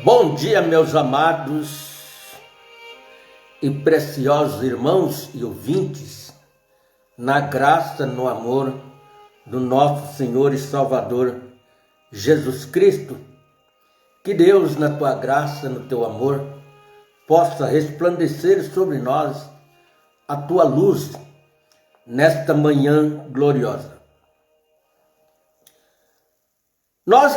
Bom dia, meus amados e preciosos irmãos e ouvintes, na graça, no amor do nosso Senhor e Salvador Jesus Cristo. Que Deus, na tua graça, no teu amor, possa resplandecer sobre nós a tua luz nesta manhã gloriosa.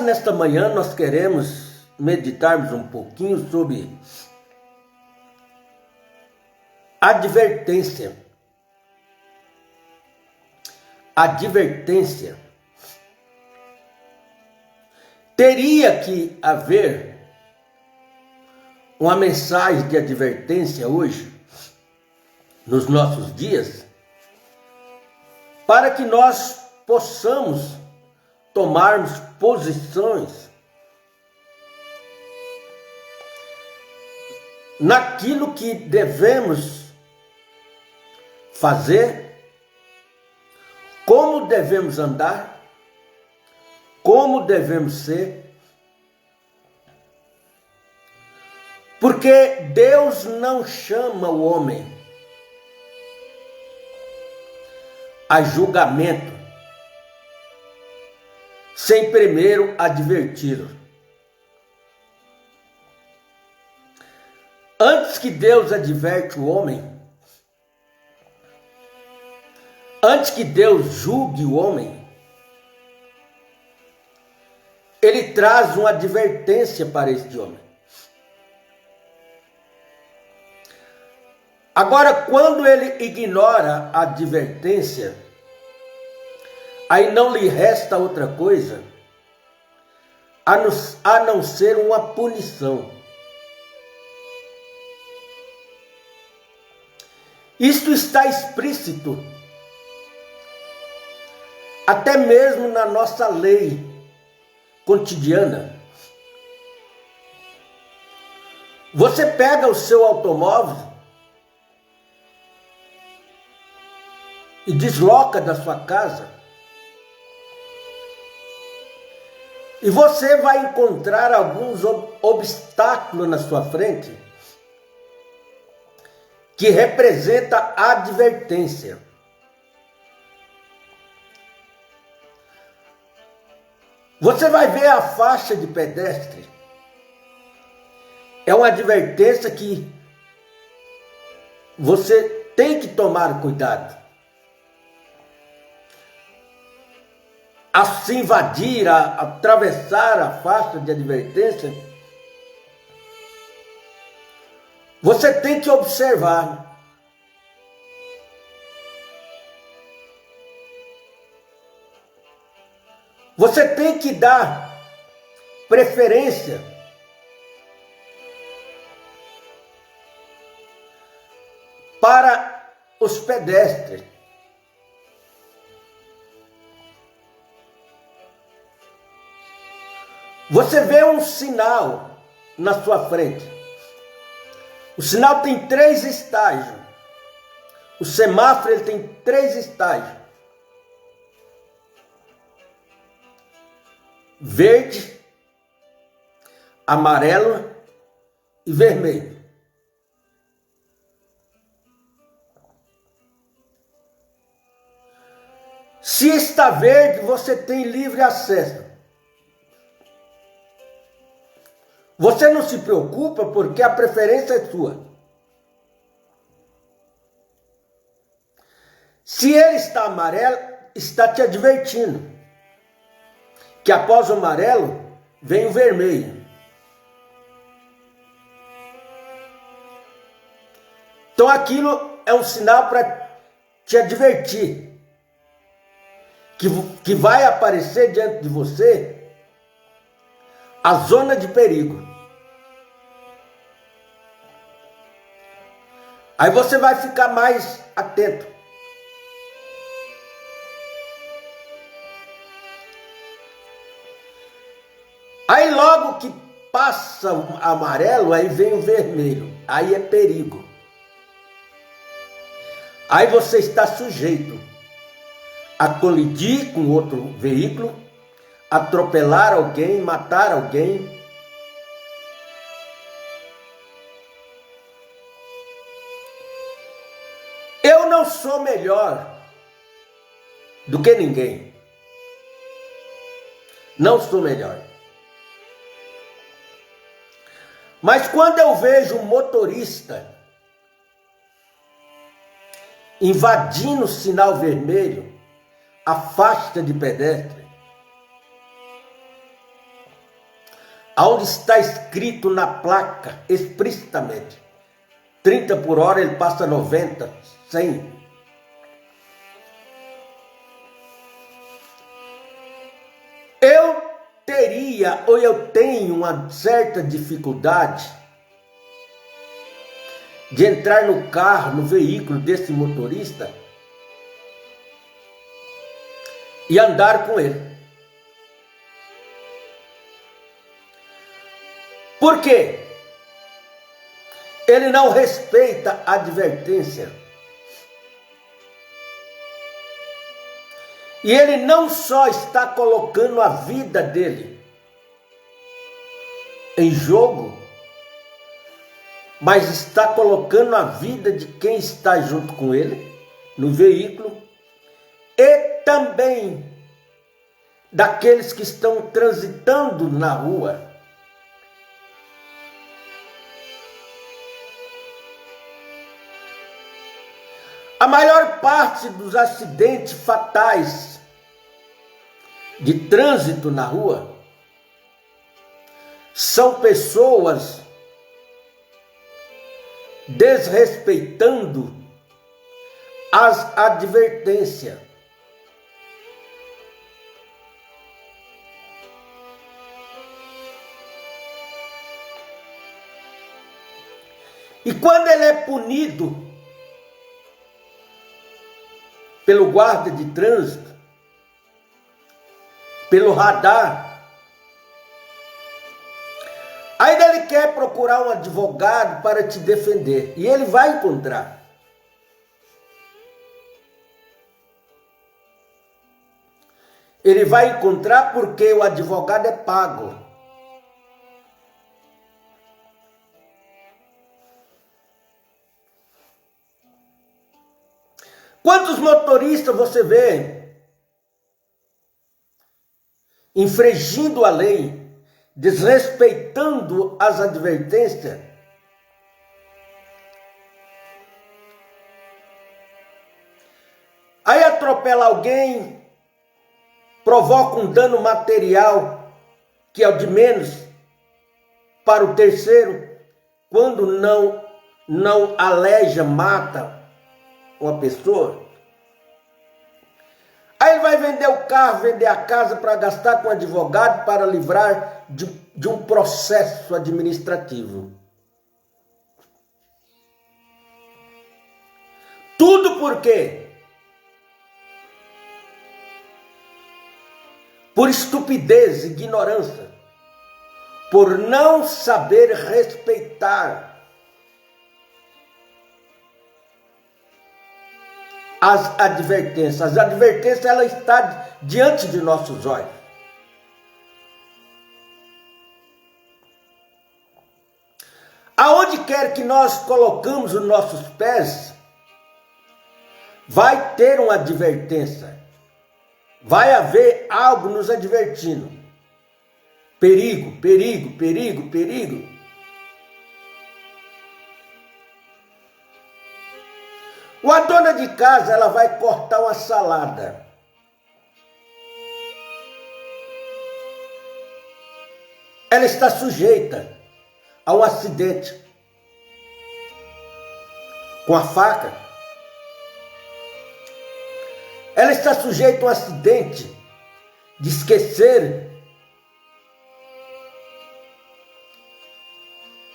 Nesta manhã, nós queremos meditarmos um pouquinho sobre advertência. Advertência. Teria que haver uma mensagem de advertência hoje, nos nossos dias, para que nós possamos tomarmos posições naquilo que devemos fazer, como devemos andar, como devemos ser, porque Deus não chama o homem a julgamento sem primeiro adverti-lo. Antes que Deus adverte o homem, antes que Deus julgue o homem, Ele traz uma advertência para este homem. Agora, quando ele ignora a advertência, aí não lhe resta outra coisa a não ser uma punição. Isto está explícito até mesmo na nossa lei cotidiana. Você pega o seu automóvel e desloca da sua casa, e você vai encontrar alguns obstáculos na sua frente que representa a advertência. Você vai ver a faixa de pedestre. É uma advertência que você tem que tomar cuidado. A se invadir, a atravessar a faixa de advertência, você tem que observar. Você tem que dar preferência para os pedestres. Você vê um sinal na sua frente. O sinal tem 3 estágios. O semáforo ele tem 3 estágios: verde, amarelo e vermelho. Se está verde, você tem livre acesso. Você não se preocupa porque a preferência é sua. Se ele está amarelo, está te advertindo que após o amarelo vem o vermelho. Então aquilo é um sinal para te advertir que vai aparecer diante de você a zona de perigo. Aí você vai ficar mais atento. Aí logo que passa o amarelo, aí vem o vermelho. Aí é perigo. Aí você está sujeito a colidir com outro veículo, atropelar alguém, matar alguém, não sou melhor do que ninguém. Não sou melhor. Mas quando eu vejo um motorista invadindo o sinal vermelho, a faixa de pedestre, onde está escrito na placa explicitamente 30 por hora, ele passa 90, 100. Eu teria ou eu tenho uma certa dificuldade de entrar no carro, no veículo desse motorista e andar com ele. Por quê? Ele não respeita a advertência. E ele não só está colocando a vida dele em jogo, mas está colocando a vida de quem está junto com ele no veículo e também daqueles que estão transitando na rua. A maior parte dos acidentes fatais de trânsito na rua são pessoas desrespeitando as advertências. E quando ele é punido pelo guarda de trânsito, pelo radar, ainda ele quer procurar um advogado para te defender, e ele vai encontrar. Ele vai encontrar porque o advogado é pago. Quantos motoristas você vê infringindo a lei, desrespeitando as advertências? Aí atropela alguém, provoca um dano material, que é o de menos, para o terceiro, quando não aleja, mata uma pessoa. Aí ele vai vender o carro, vender a casa para gastar com advogado para livrar de um processo administrativo. Tudo por quê? Por estupidez, ignorância, por não saber respeitar as advertências. As advertências, ela está diante de nossos olhos. Aonde quer que nós colocamos os nossos pés, vai ter uma advertência. Vai haver algo nos advertindo. Perigo, perigo, perigo, perigo. A dona de casa, ela vai cortar uma salada. Ela está sujeita a um acidente com a faca. Ela está sujeita a um acidente de esquecer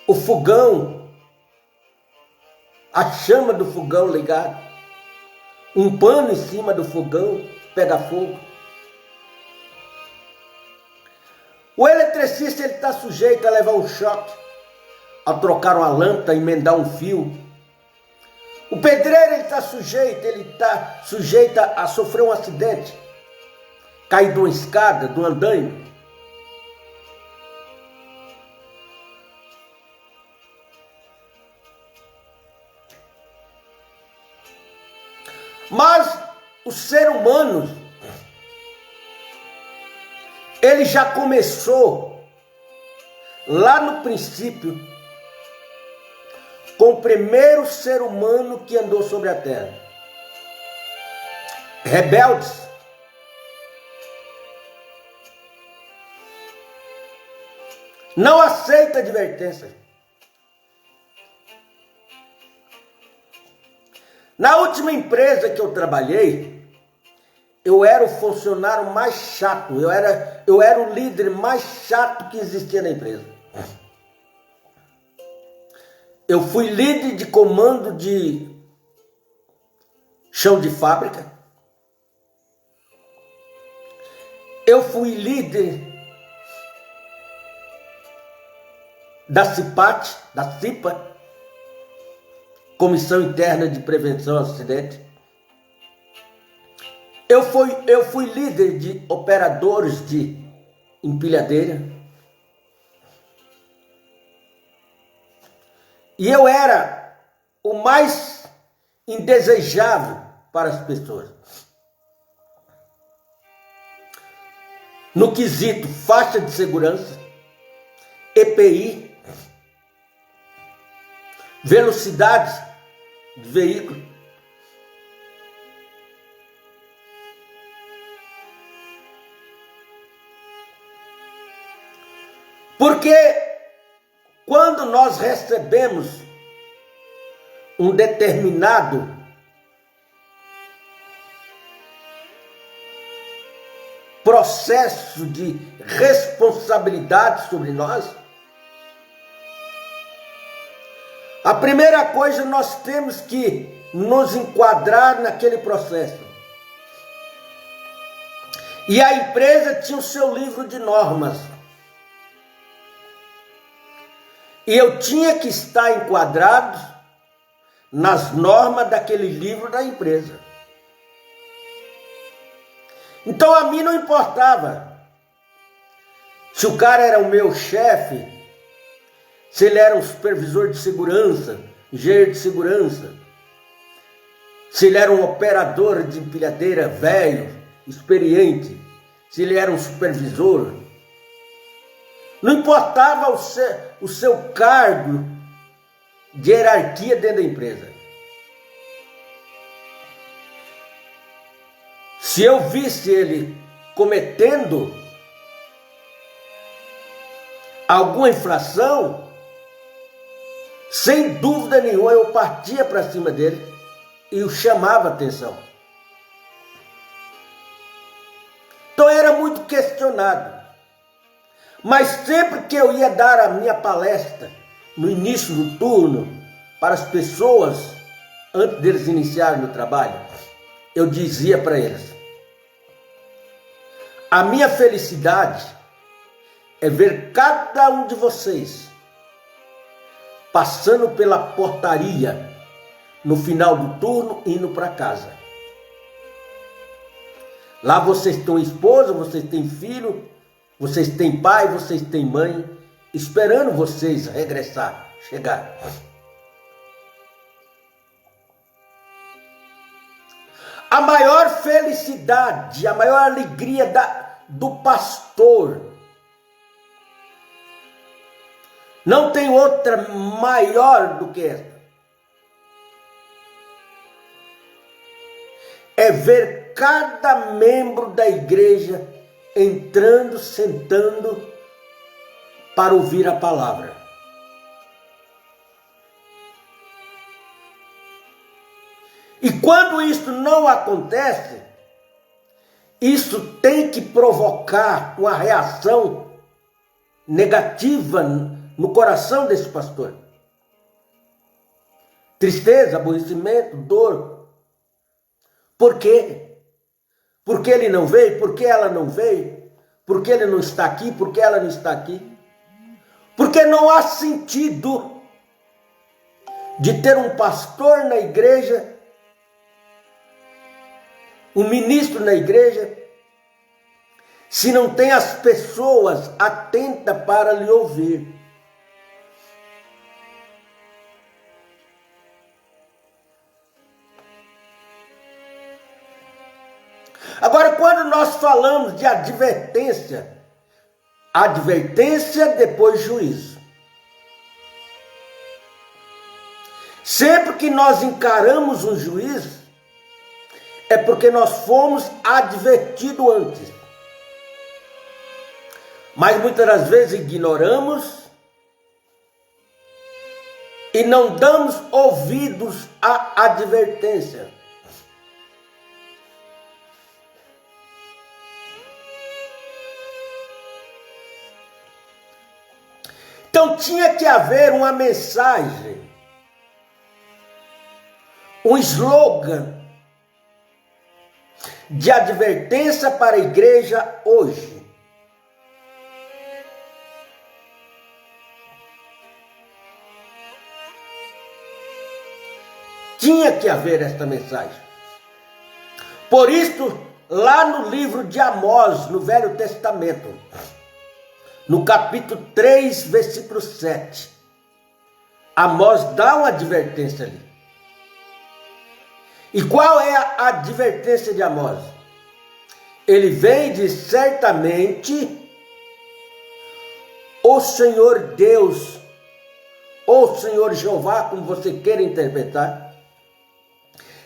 o fogão, a chama do fogão ligada, um pano em cima do fogão, pega fogo. O eletricista, ele está sujeito a levar um choque, a trocar uma lâmpada, emendar um fio. O pedreiro, ele está sujeito a sofrer um acidente, cair de uma escada, de um andaime. Mas o ser humano, ele já começou lá no princípio com o primeiro ser humano que andou sobre a terra. Rebeldes. Não aceita advertência. Na última empresa que eu trabalhei, eu era o funcionário mais chato, eu era o líder mais chato que existia na empresa. Eu fui líder de comando de chão de fábrica. Eu fui líder da CIPA, Comissão Interna de Prevenção ao Acidente. Eu fui líder de operadores de empilhadeira. E eu era o mais indesejável para as pessoas. No quesito faixa de segurança, EPI, velocidade de veículo. Porque quando nós recebemos um determinado processo de responsabilidade sobre nós, a primeira coisa, nós temos que nos enquadrar naquele processo. E a empresa tinha o seu livro de normas. E eu tinha que estar enquadrado nas normas daquele livro da empresa. Então a mim não importava se o cara era o meu chefe, se ele era um supervisor de segurança, engenheiro de segurança, se ele era um operador de empilhadeira velho, experiente, se ele era um supervisor. Não importava o seu cargo de hierarquia dentro da empresa. Se eu visse ele cometendo alguma infração, sem dúvida nenhuma eu partia para cima dele e o chamava a atenção. Então era muito questionado. Mas sempre que eu ia dar a minha palestra, no início do turno, para as pessoas, antes deles iniciarem o trabalho, eu dizia para eles: a minha felicidade é ver cada um de vocês passando pela portaria no final do turno, indo para casa. Lá vocês têm esposa, vocês têm filho, vocês têm pai, vocês têm mãe, esperando vocês chegar. A maior felicidade, a maior alegria do pastor, não tem outra maior do que essa. É ver cada membro da igreja entrando, sentando para ouvir a palavra. E quando isso não acontece, isso tem que provocar uma reação negativa no coração desse pastor. Tristeza, aborrecimento, dor. Por quê? Por que ele não veio? Por que ela não veio? Por que ele não está aqui? Por que ela não está aqui? Porque não há sentido de ter um pastor na igreja, um ministro na igreja, se não tem as pessoas atentas para lhe ouvir. Agora, quando nós falamos de advertência, advertência depois juízo. Sempre que nós encaramos um juízo, é porque nós fomos advertidos antes. Mas muitas das vezes ignoramos e não damos ouvidos à advertência. Então tinha que haver uma mensagem, um slogan de advertência para a igreja hoje. Tinha que haver esta mensagem. Por isso, lá no livro de Amós, no Velho Testamento, no capítulo 3, versículo 7, Amós dá uma advertência ali. E qual é a advertência de Amós? Ele vem e diz: certamente o Senhor Deus, ou Senhor Jeová, como você queira interpretar,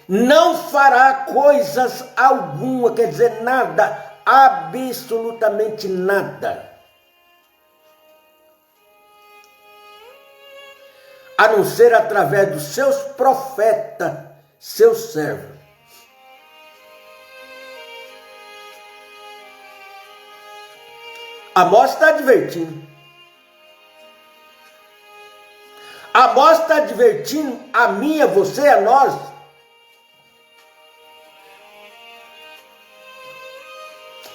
não fará coisas alguma, quer dizer, nada, absolutamente nada, a não ser através dos seus profetas, seus servos. Amós está advertindo. Amós está advertindo a mim, a você, a nós,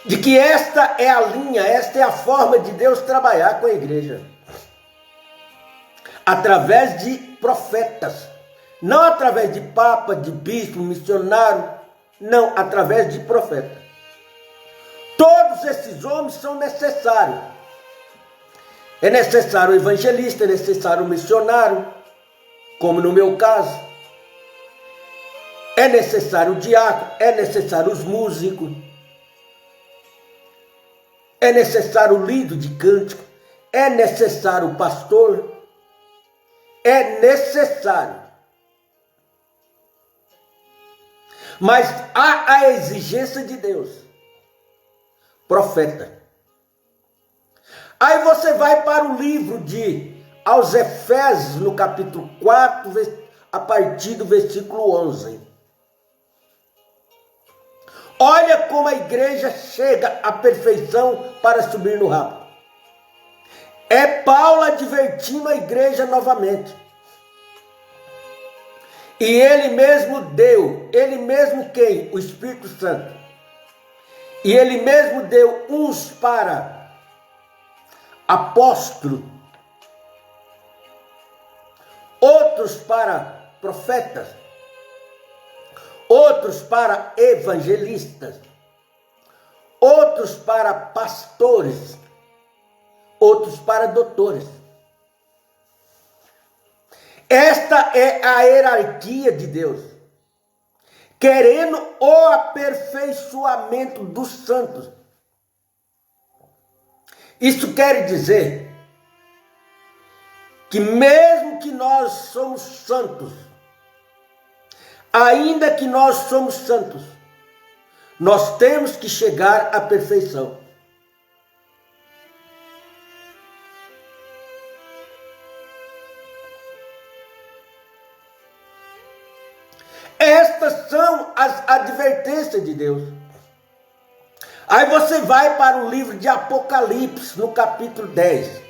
de que esta é a linha, esta é a forma de Deus trabalhar com a igreja. Através de profetas. Não através de papa, de bispo, missionário. Não, através de profeta. Todos esses homens são necessários. É necessário o evangelista, é necessário o missionário, como no meu caso. É necessário o diácono, é necessário os músicos. É necessário o líder de cântico. É necessário o pastor. É necessário. Mas há a exigência de Deus. Profeta. Aí você vai para o livro aos Efésios, no capítulo 4, a partir do versículo 11. Olha como a igreja chega à perfeição para subir no rabo. É Paulo advertindo a igreja novamente. E ele mesmo deu, ele mesmo quem? O Espírito Santo. E ele mesmo deu uns para apóstolos, outros para profetas, outros para evangelistas, outros para pastores, outros para doutores. Esta é a hierarquia de Deus, querendo o aperfeiçoamento dos santos. Isso quer dizer que mesmo que nós somos santos, ainda que nós somos santos, nós temos que chegar à perfeição. Estas são as advertências de Deus. Aí você vai para o livro de Apocalipse, no capítulo 10,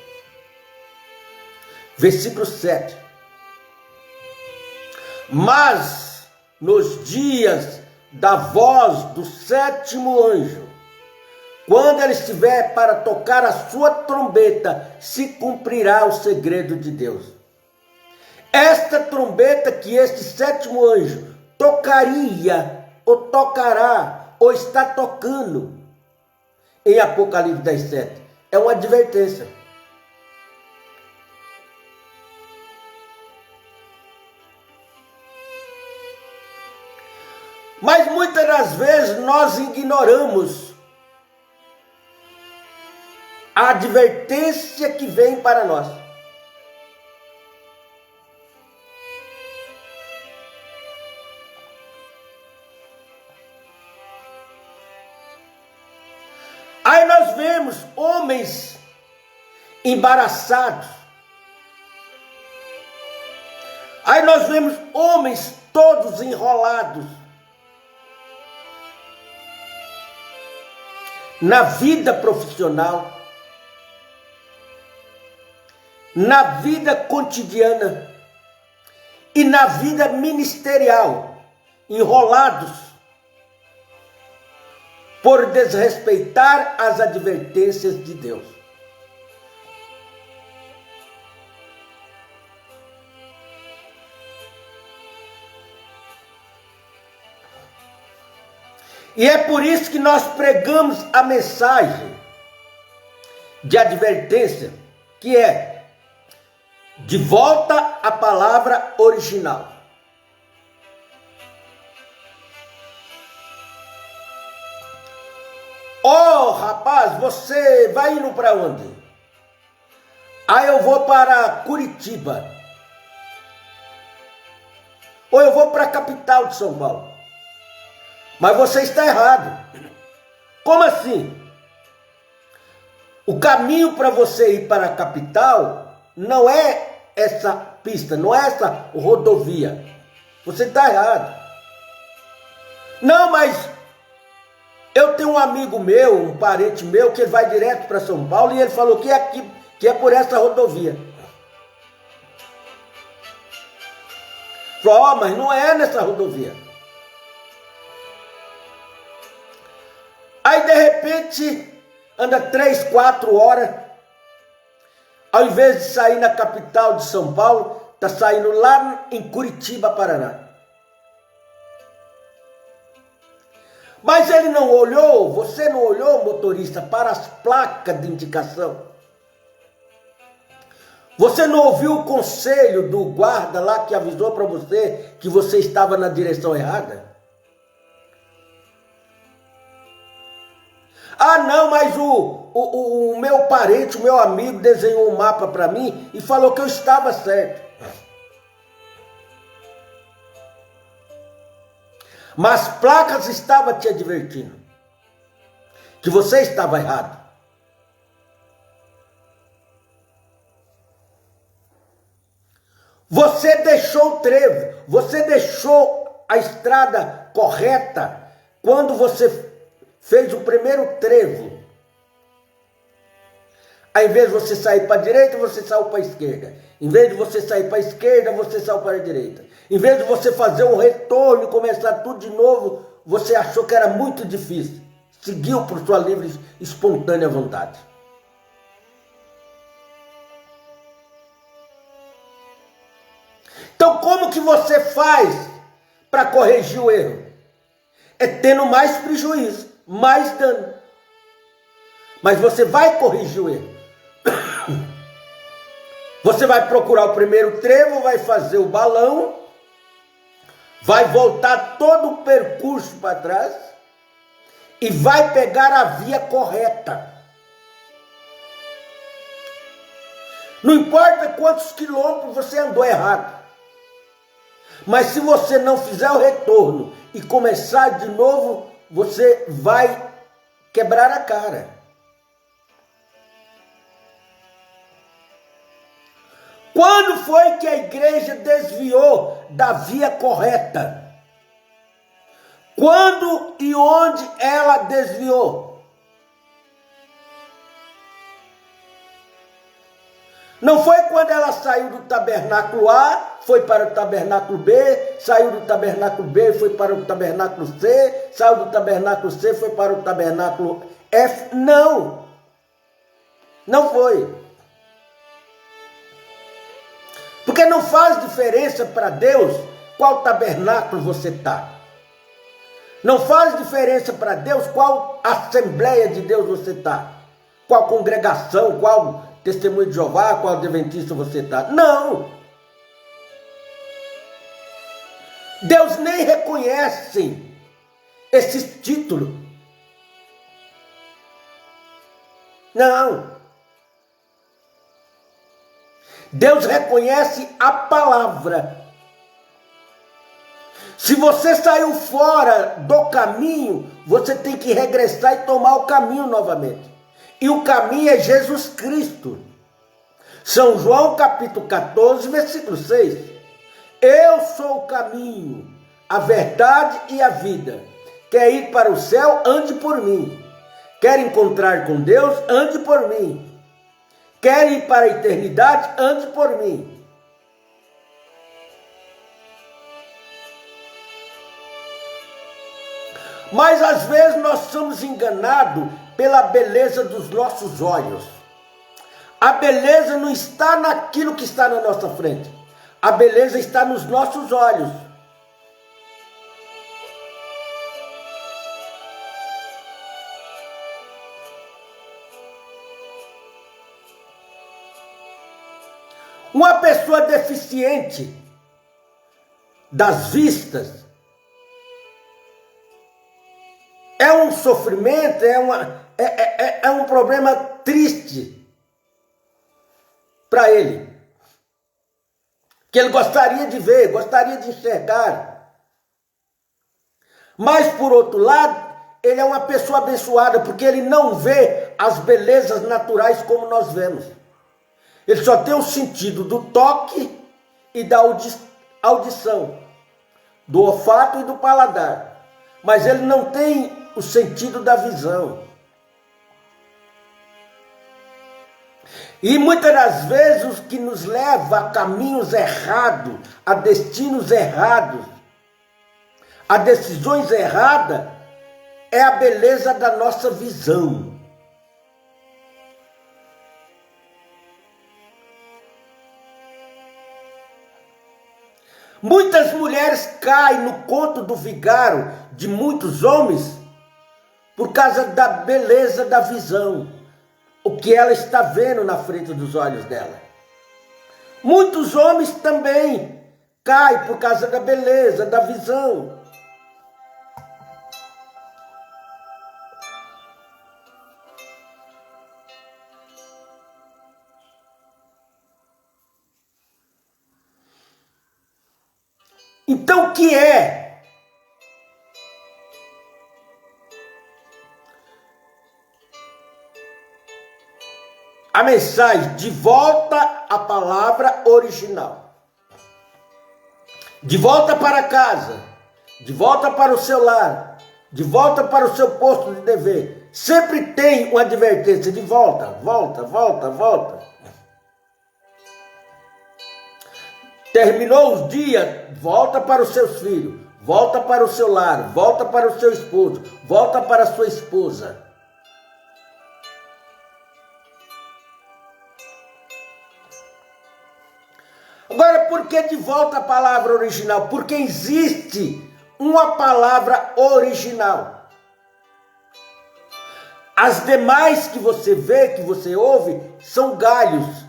versículo 7. Mas nos dias da voz do sétimo anjo, quando ele estiver para tocar a sua trombeta, se cumprirá o segredo de Deus. Esta trombeta que este sétimo anjo tocaria, ou tocará, ou está tocando, em Apocalipse 10:7, é uma advertência. Mas muitas das vezes nós ignoramos a advertência que vem para nós. Aí nós vemos homens embaraçados. Aí nós vemos homens todos enrolados na vida profissional, na vida cotidiana e na vida ministerial, enrolados por desrespeitar as advertências de Deus. E é por isso que nós pregamos a mensagem de advertência, que é de volta à palavra original. Oh, rapaz, você vai indo para onde? Ah, eu vou para Curitiba. Ou eu vou para a capital de São Paulo. Mas você está errado. Como assim? O caminho para você ir para a capital não é essa pista, não é essa rodovia. Você está errado. Não, mas eu tenho um amigo meu, um parente meu, que vai direto para São Paulo e ele falou que é aqui, que é por essa rodovia. Falou, oh, mas não é nessa rodovia. Aí de repente anda 3, 4 horas, ao invés de sair na capital de São Paulo, está saindo lá em Curitiba, Paraná. Mas ele não olhou, você não olhou, motorista, para as placas de indicação? Você não ouviu o conselho do guarda lá que avisou para você que você estava na direção errada? Ah, não, mas o meu parente, o meu amigo desenhou um mapa para mim e falou que eu estava certo. Mas placas estavam te advertindo que você estava errado. Você deixou o trevo, você deixou a estrada correta quando você fez o primeiro trevo. Ao invés de você sair para a direita, você saiu para a esquerda. Em vez de você sair para a esquerda, você saiu para a direita. Em vez de você fazer um retorno e começar tudo de novo, você achou que era muito difícil. Seguiu por sua livre e espontânea vontade. Então, como que você faz para corrigir o erro? É tendo mais prejuízo, mais dano. Mas você vai corrigir o erro. Você vai procurar o primeiro trevo, vai fazer o balão, vai voltar todo o percurso para trás e vai pegar a via correta. Não importa quantos quilômetros você andou errado. Mas se você não fizer o retorno e começar de novo, você vai quebrar a cara. Quando foi que a igreja desviou da via correta? Quando e onde ela desviou? Não foi quando ela saiu do tabernáculo A, foi para o tabernáculo B, saiu do tabernáculo B, foi para o tabernáculo C, saiu do tabernáculo C, foi para o tabernáculo F. Não. Não foi. Porque não faz diferença para Deus qual tabernáculo você está. Não faz diferença para Deus qual Assembleia de Deus você está. Qual congregação, qual Testemunho de Jeová, qual Adventista você está. Não! Deus nem reconhece esses títulos. Não. Deus reconhece a palavra. Se você saiu fora do caminho, você tem que regressar e tomar o caminho novamente. E o caminho é Jesus Cristo. São João capítulo 14, versículo 6. Eu sou o caminho, a verdade e a vida. Quer ir para o céu? Ande por mim. Quer encontrar com Deus? Ande por mim. Quer ir para a eternidade? Ande por mim. Mas às vezes nós somos enganados pela beleza dos nossos olhos. A beleza não está naquilo que está na nossa frente. A beleza está nos nossos olhos. Uma pessoa deficiente das vistas é um sofrimento, é um problema triste para ele. Que ele gostaria de ver, gostaria de enxergar. Mas, por outro lado, ele é uma pessoa abençoada, porque ele não vê as belezas naturais como nós vemos. Ele só tem o sentido do toque e da audição, do olfato e do paladar. Mas ele não tem o sentido da visão. E muitas das vezes o que nos leva a caminhos errados, a destinos errados, a decisões erradas, é a beleza da nossa visão. Muitas mulheres caem no conto do vigário de muitos homens por causa da beleza da visão, o que ela está vendo na frente dos olhos dela. Muitos homens também caem por causa da beleza da visão. Então, o que é a mensagem? De volta à palavra original. De volta para casa. De volta para o seu lar. De volta para o seu posto de dever. Sempre tem uma advertência de volta, volta, volta, volta. Terminou os dias, volta para os seus filhos, volta para o seu lar, volta para o seu esposo, volta para a sua esposa. Agora, por que de volta a palavra original? Porque existe uma palavra original. As demais que você vê, que você ouve, são galhos,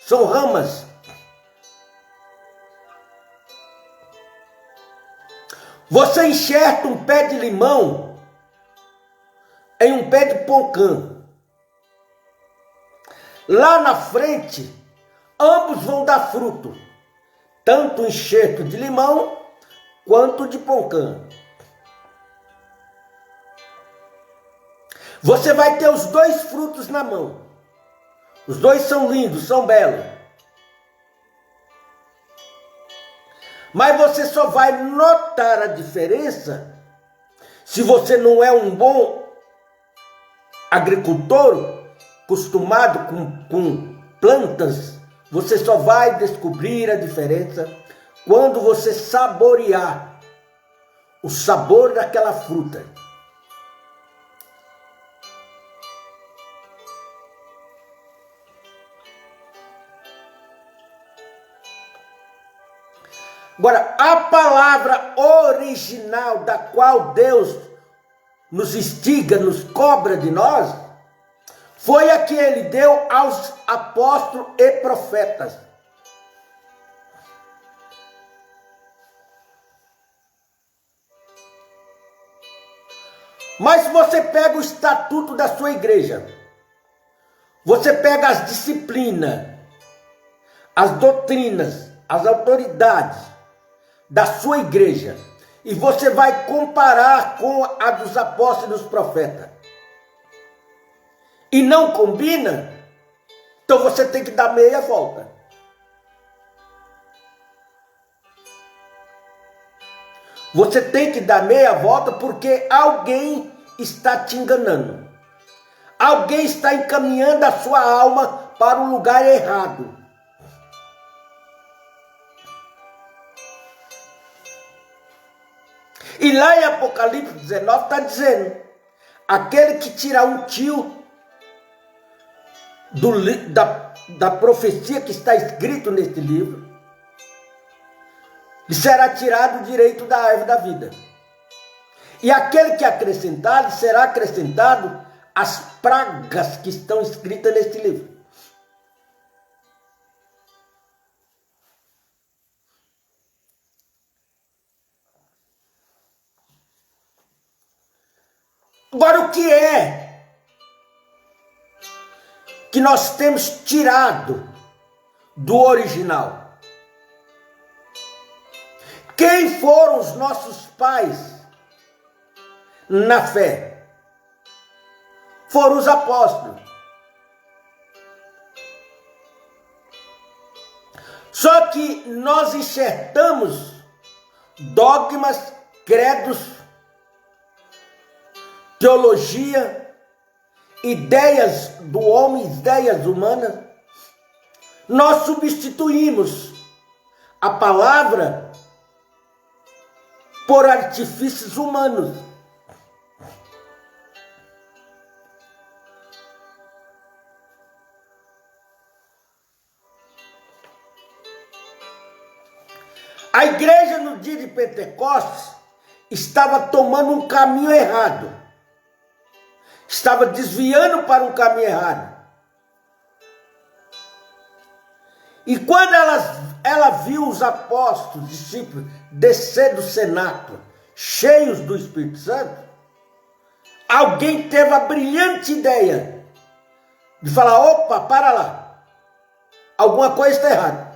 são ramas. Você enxerta um pé de limão em um pé de poncã. Lá na frente, ambos vão dar fruto, tanto o enxerto de limão quanto de poncã. Você vai ter os dois frutos na mão. Os dois são lindos, são belos. Mas você só vai notar a diferença se você não é um bom agricultor, acostumado com plantas. Você só vai descobrir a diferença quando você saborear o sabor daquela fruta. Agora, a palavra original da qual Deus nos instiga, nos cobra de nós, foi a que ele deu aos apóstolos e profetas. Mas se você pega o estatuto da sua igreja, você pega as disciplinas, as doutrinas, as autoridades da sua igreja, e você vai comparar com a dos apóstolos e dos profetas, e não combina, então você tem que dar meia volta. Você tem que dar meia volta porque alguém está te enganando. Alguém está encaminhando a sua alma para um lugar errado. E lá em Apocalipse 19 está dizendo, aquele que tirar um tio da profecia que está escrito neste livro, lhe será tirado o direito da árvore da vida. E aquele que acrescentar, lhe será acrescentado as pragas que estão escritas neste livro. Agora, o que é que nós temos tirado do original? Quem foram os nossos pais na fé? Foram os apóstolos. Só que nós enxertamos dogmas, credos, teologia, ideias do homem, ideias humanas. Nós substituímos a palavra por artifícios humanos. A igreja no dia de Pentecostes estava tomando um caminho errado. Estava desviando para um caminho errado. E quando ela viu os apóstolos, discípulos, descer do cenáculo, cheios do Espírito Santo, alguém teve a brilhante ideia de falar, opa, para lá, alguma coisa está errada.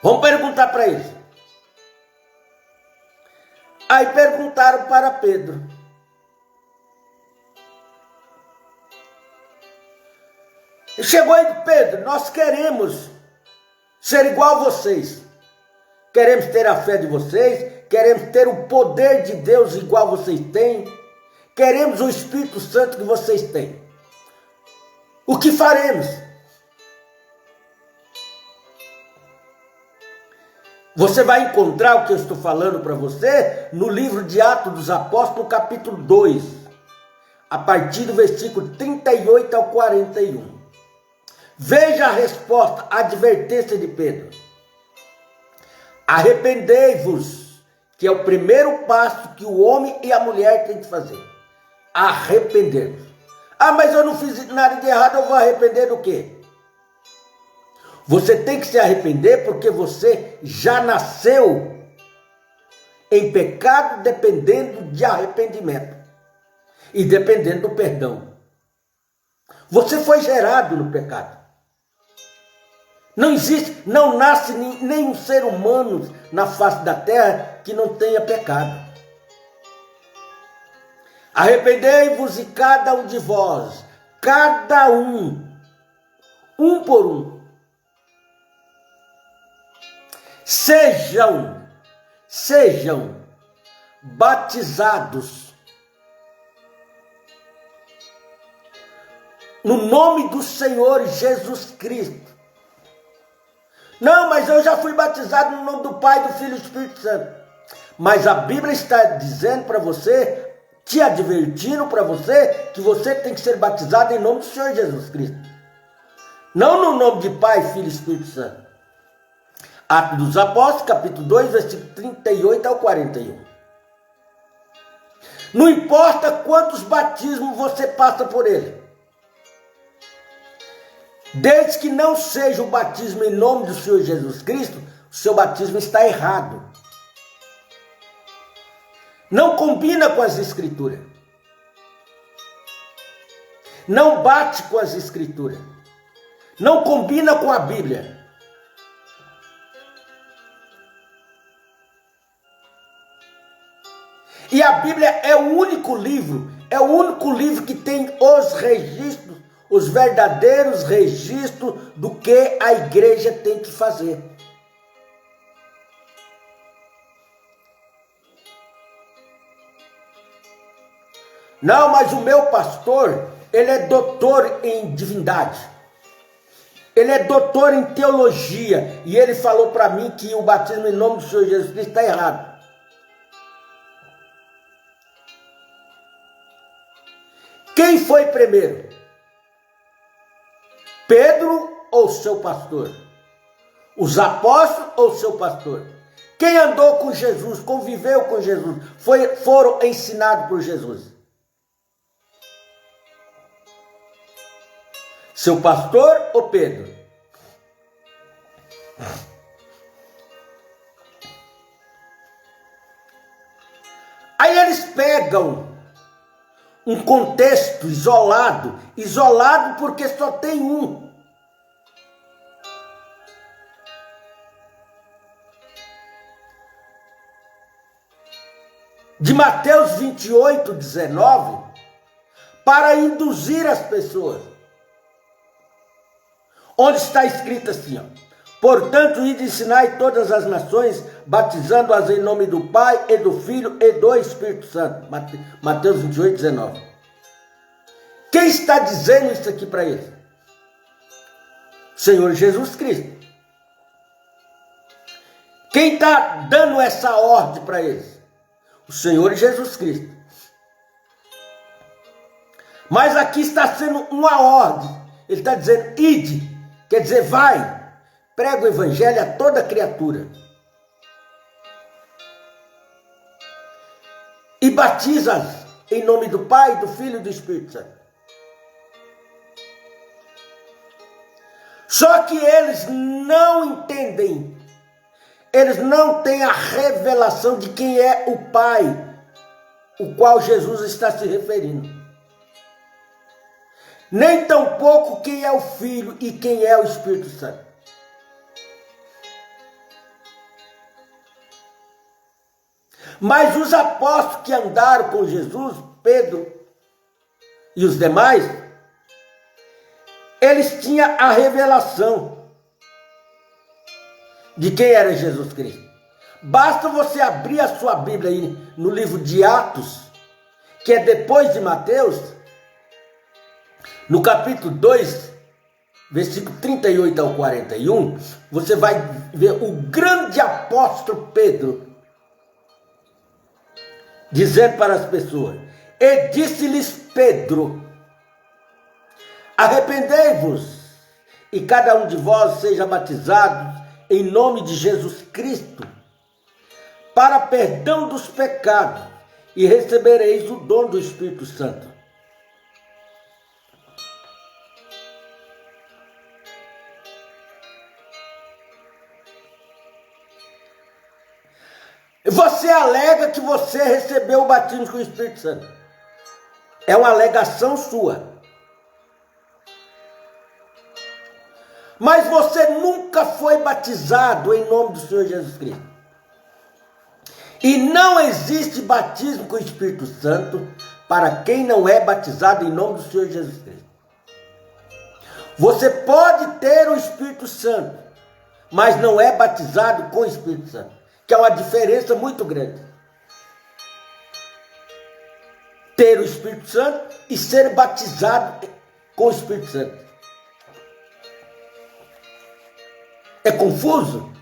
Vamos perguntar para eles. Aí perguntaram para Pedro. E chegou aí, Pedro, nós queremos ser igual a vocês. Queremos ter a fé de vocês, queremos ter o poder de Deus igual vocês têm, queremos o Espírito Santo que vocês têm. O que faremos? Você vai encontrar o que eu estou falando para você no livro de Atos dos Apóstolos, capítulo 2, a partir do versículo 38 ao 41. Veja a resposta, a advertência de Pedro. Arrependei-vos, que é o primeiro passo que o homem e a mulher têm que fazer. Arrepender-vos. Ah, mas eu não fiz nada de errado, eu vou arrepender do quê? Você tem que se arrepender porque você já nasceu em pecado, dependendo de arrependimento e dependendo do perdão. Você foi gerado no pecado. Não existe, não nasce nenhum ser humano na face da terra que não tenha pecado. Arrependei-vos e cada um de vós, cada um por um, sejam batizados no nome do Senhor Jesus Cristo. Não, mas eu já fui batizado no nome do Pai, do Filho e do Espírito Santo. Mas a Bíblia está dizendo para você, te advertindo para você, que você tem que ser batizado em nome do Senhor Jesus Cristo. Não no nome de Pai, Filho e Espírito Santo. Atos dos Apóstolos, capítulo 2, versículo 38 ao 41. Não importa quantos batismos você passa por ele. Desde que não seja o batismo em nome do Senhor Jesus Cristo, o seu batismo está errado. Não combina com as Escrituras. Não bate com as Escrituras. Não combina com a Bíblia. E a Bíblia é o único livro que tem os registros, os verdadeiros registros do que a igreja tem que fazer. Não, mas o meu pastor, ele é doutor em divindade. Ele é doutor em teologia. E ele falou para mim que o batismo em nome do Senhor Jesus Cristo está errado. Quem foi primeiro? Pedro ou seu pastor? Os apóstolos ou seu pastor? Quem andou com Jesus, conviveu com Jesus, foram ensinados por Jesus? Seu pastor ou Pedro? Aí eles pegam um contexto isolado porque só tem um. De Mateus 28, 19, para induzir as pessoas. Onde está escrito assim, ó: portanto, ide ensinai todas as nações, batizando-as em nome do Pai, e do Filho, e do Espírito Santo. Mateus 28, 19. Quem está dizendo isso aqui para eles? Senhor Jesus Cristo. Quem está dando essa ordem para eles? O Senhor Jesus Cristo. Mas aqui está sendo uma ordem. Ele está dizendo, ide. Quer dizer, vai, prega o evangelho a toda criatura. E batiza-as em nome do Pai, do Filho e do Espírito Santo. Só que eles não entendem, eles não têm a revelação de quem é o Pai, o qual Jesus está se referindo. Nem tampouco quem é o Filho e quem é o Espírito Santo. Mas os apóstolos que andaram com Jesus, Pedro e os demais, eles tinham a revelação de quem era Jesus Cristo. Basta você abrir a sua Bíblia aí no livro de Atos, que é depois de Mateus, no capítulo 2, versículo 38 ao 41, você vai ver o grande apóstolo Pedro dizendo para as pessoas: e disse-lhes Pedro, arrependei-vos, e cada um de vós seja batizado em nome de Jesus Cristo, para perdão dos pecados, e recebereis o dom do Espírito Santo. Você alega que você recebeu o batismo com o Espírito Santo. É uma alegação sua. Mas você nunca foi batizado em nome do Senhor Jesus Cristo. E não existe batismo com o Espírito Santo para quem não é batizado em nome do Senhor Jesus Cristo. Você pode ter o Espírito Santo, mas não é batizado com o Espírito Santo, que é uma diferença muito grande. Ter o Espírito Santo e ser batizado com o Espírito Santo. É confuso?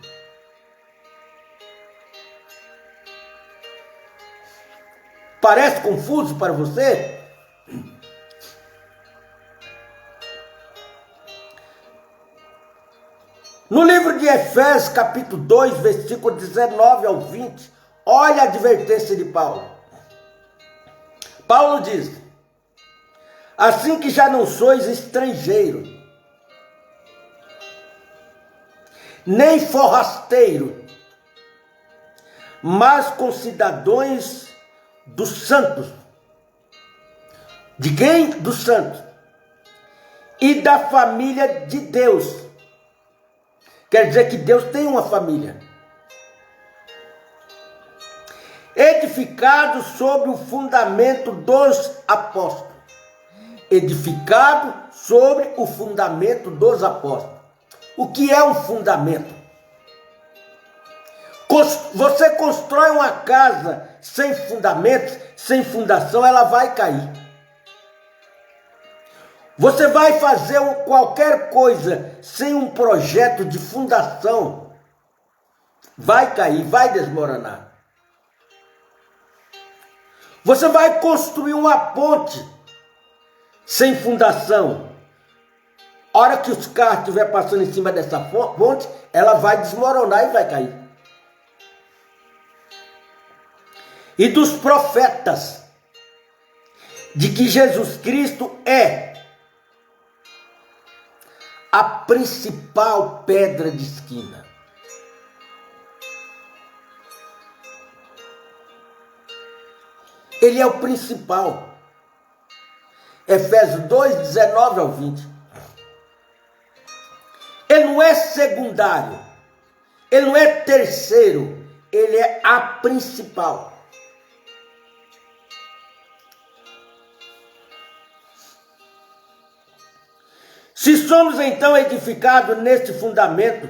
Parece confuso para você? No livro de Efésios, capítulo 2, versículo 19 ao 20, olha a advertência de Paulo. Paulo diz: assim que já não sois estrangeiro, nem forrasteiro, mas concidadãos dos santos. De quem? Dos santos. E da família de Deus. Quer dizer que Deus tem uma família. Edificado sobre o fundamento dos apóstolos. Edificado sobre o fundamento dos apóstolos. O que é um fundamento? Você constrói uma casa sem fundamentos, sem fundação, ela vai cair. Você vai fazer qualquer coisa sem um projeto de fundação, vai cair, vai desmoronar. Você vai construir uma ponte sem fundação. A hora que os carros estiverem passando em cima dessa ponte, ela vai desmoronar e vai cair. E dos profetas, de que Jesus Cristo é a principal pedra de esquina. Ele é o principal. Efésios 2, 19 ao 20. Ele não é secundário, ele não é terceiro, ele é a principal. Se somos então edificados neste fundamento,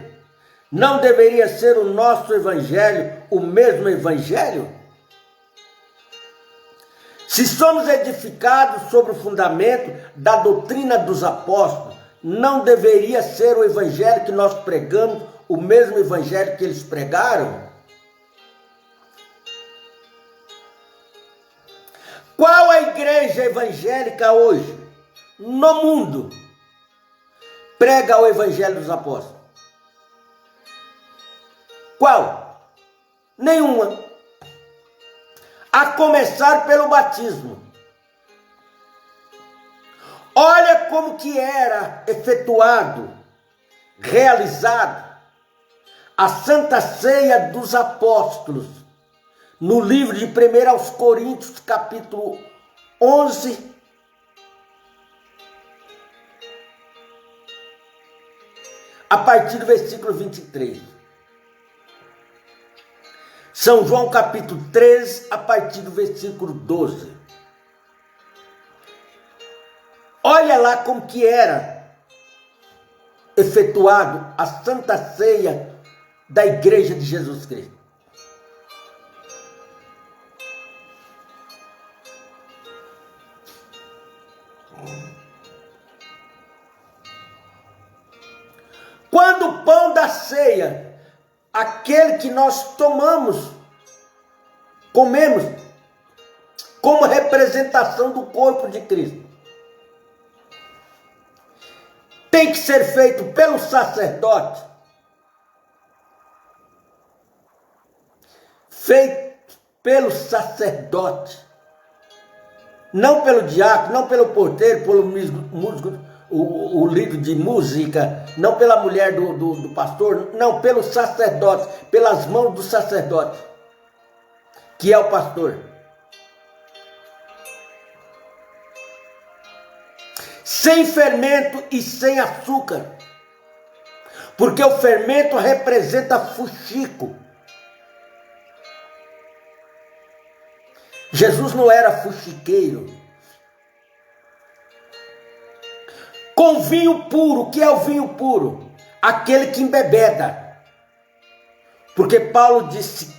não deveria ser o nosso evangelho o mesmo evangelho? Se somos edificados sobre o fundamento da doutrina dos apóstolos, não deveria ser o evangelho que nós pregamos o mesmo evangelho que eles pregaram? Qual a igreja evangélica hoje, no mundo, prega o evangelho dos apóstolos? Qual? Nenhuma. A começar pelo batismo. Olha como que era efetuado, realizado a Santa Ceia dos Apóstolos, no livro de 1 aos Coríntios, capítulo 11, a partir do versículo 23. São João capítulo 13, a partir do versículo 12. Olha lá como que era efetuado a Santa Ceia da Igreja de Jesus Cristo. Quando o pão da ceia, aquele que nós comemos, como representação do corpo de Cristo, tem que ser feito pelo sacerdote, não pelo diácono, não pelo porteiro, pelo músico, o líder de música, não pela mulher do pastor, não, pelo sacerdote, pelas mãos do sacerdote, que é o pastor. Sem fermento e sem açúcar, porque o fermento representa fuxico. Jesus não era fuxiqueiro. Com vinho puro. O que é o vinho puro? Aquele que embebeda. Porque Paulo disse,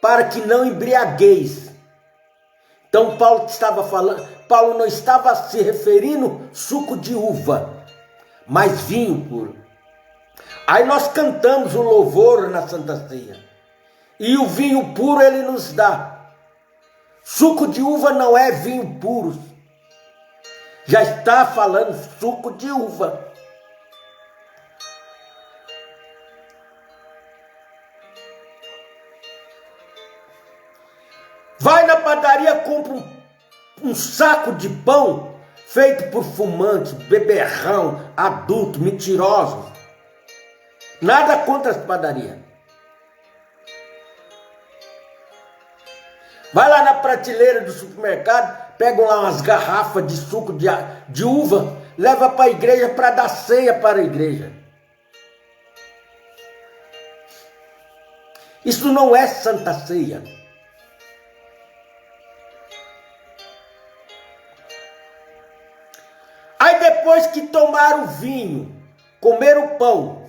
para que não embriagueis. Então Paulo não estava se referindo suco de uva, mas vinho puro. Aí nós cantamos o louvor na Santa Ceia. E o vinho puro ele nos dá. Suco de uva não é vinho puro. Já está falando suco de uva. Vai na padaria, compra um saco de pão feito por fumantes, beberrão, adulto, mentirosos. Nada contra as padarias. Vai lá na prateleira do supermercado, pegam lá umas garrafas de suco de uva, leva para a igreja para dar ceia para a igreja. Isso não é Santa Ceia. Aí depois que tomaram o vinho, comeram o pão,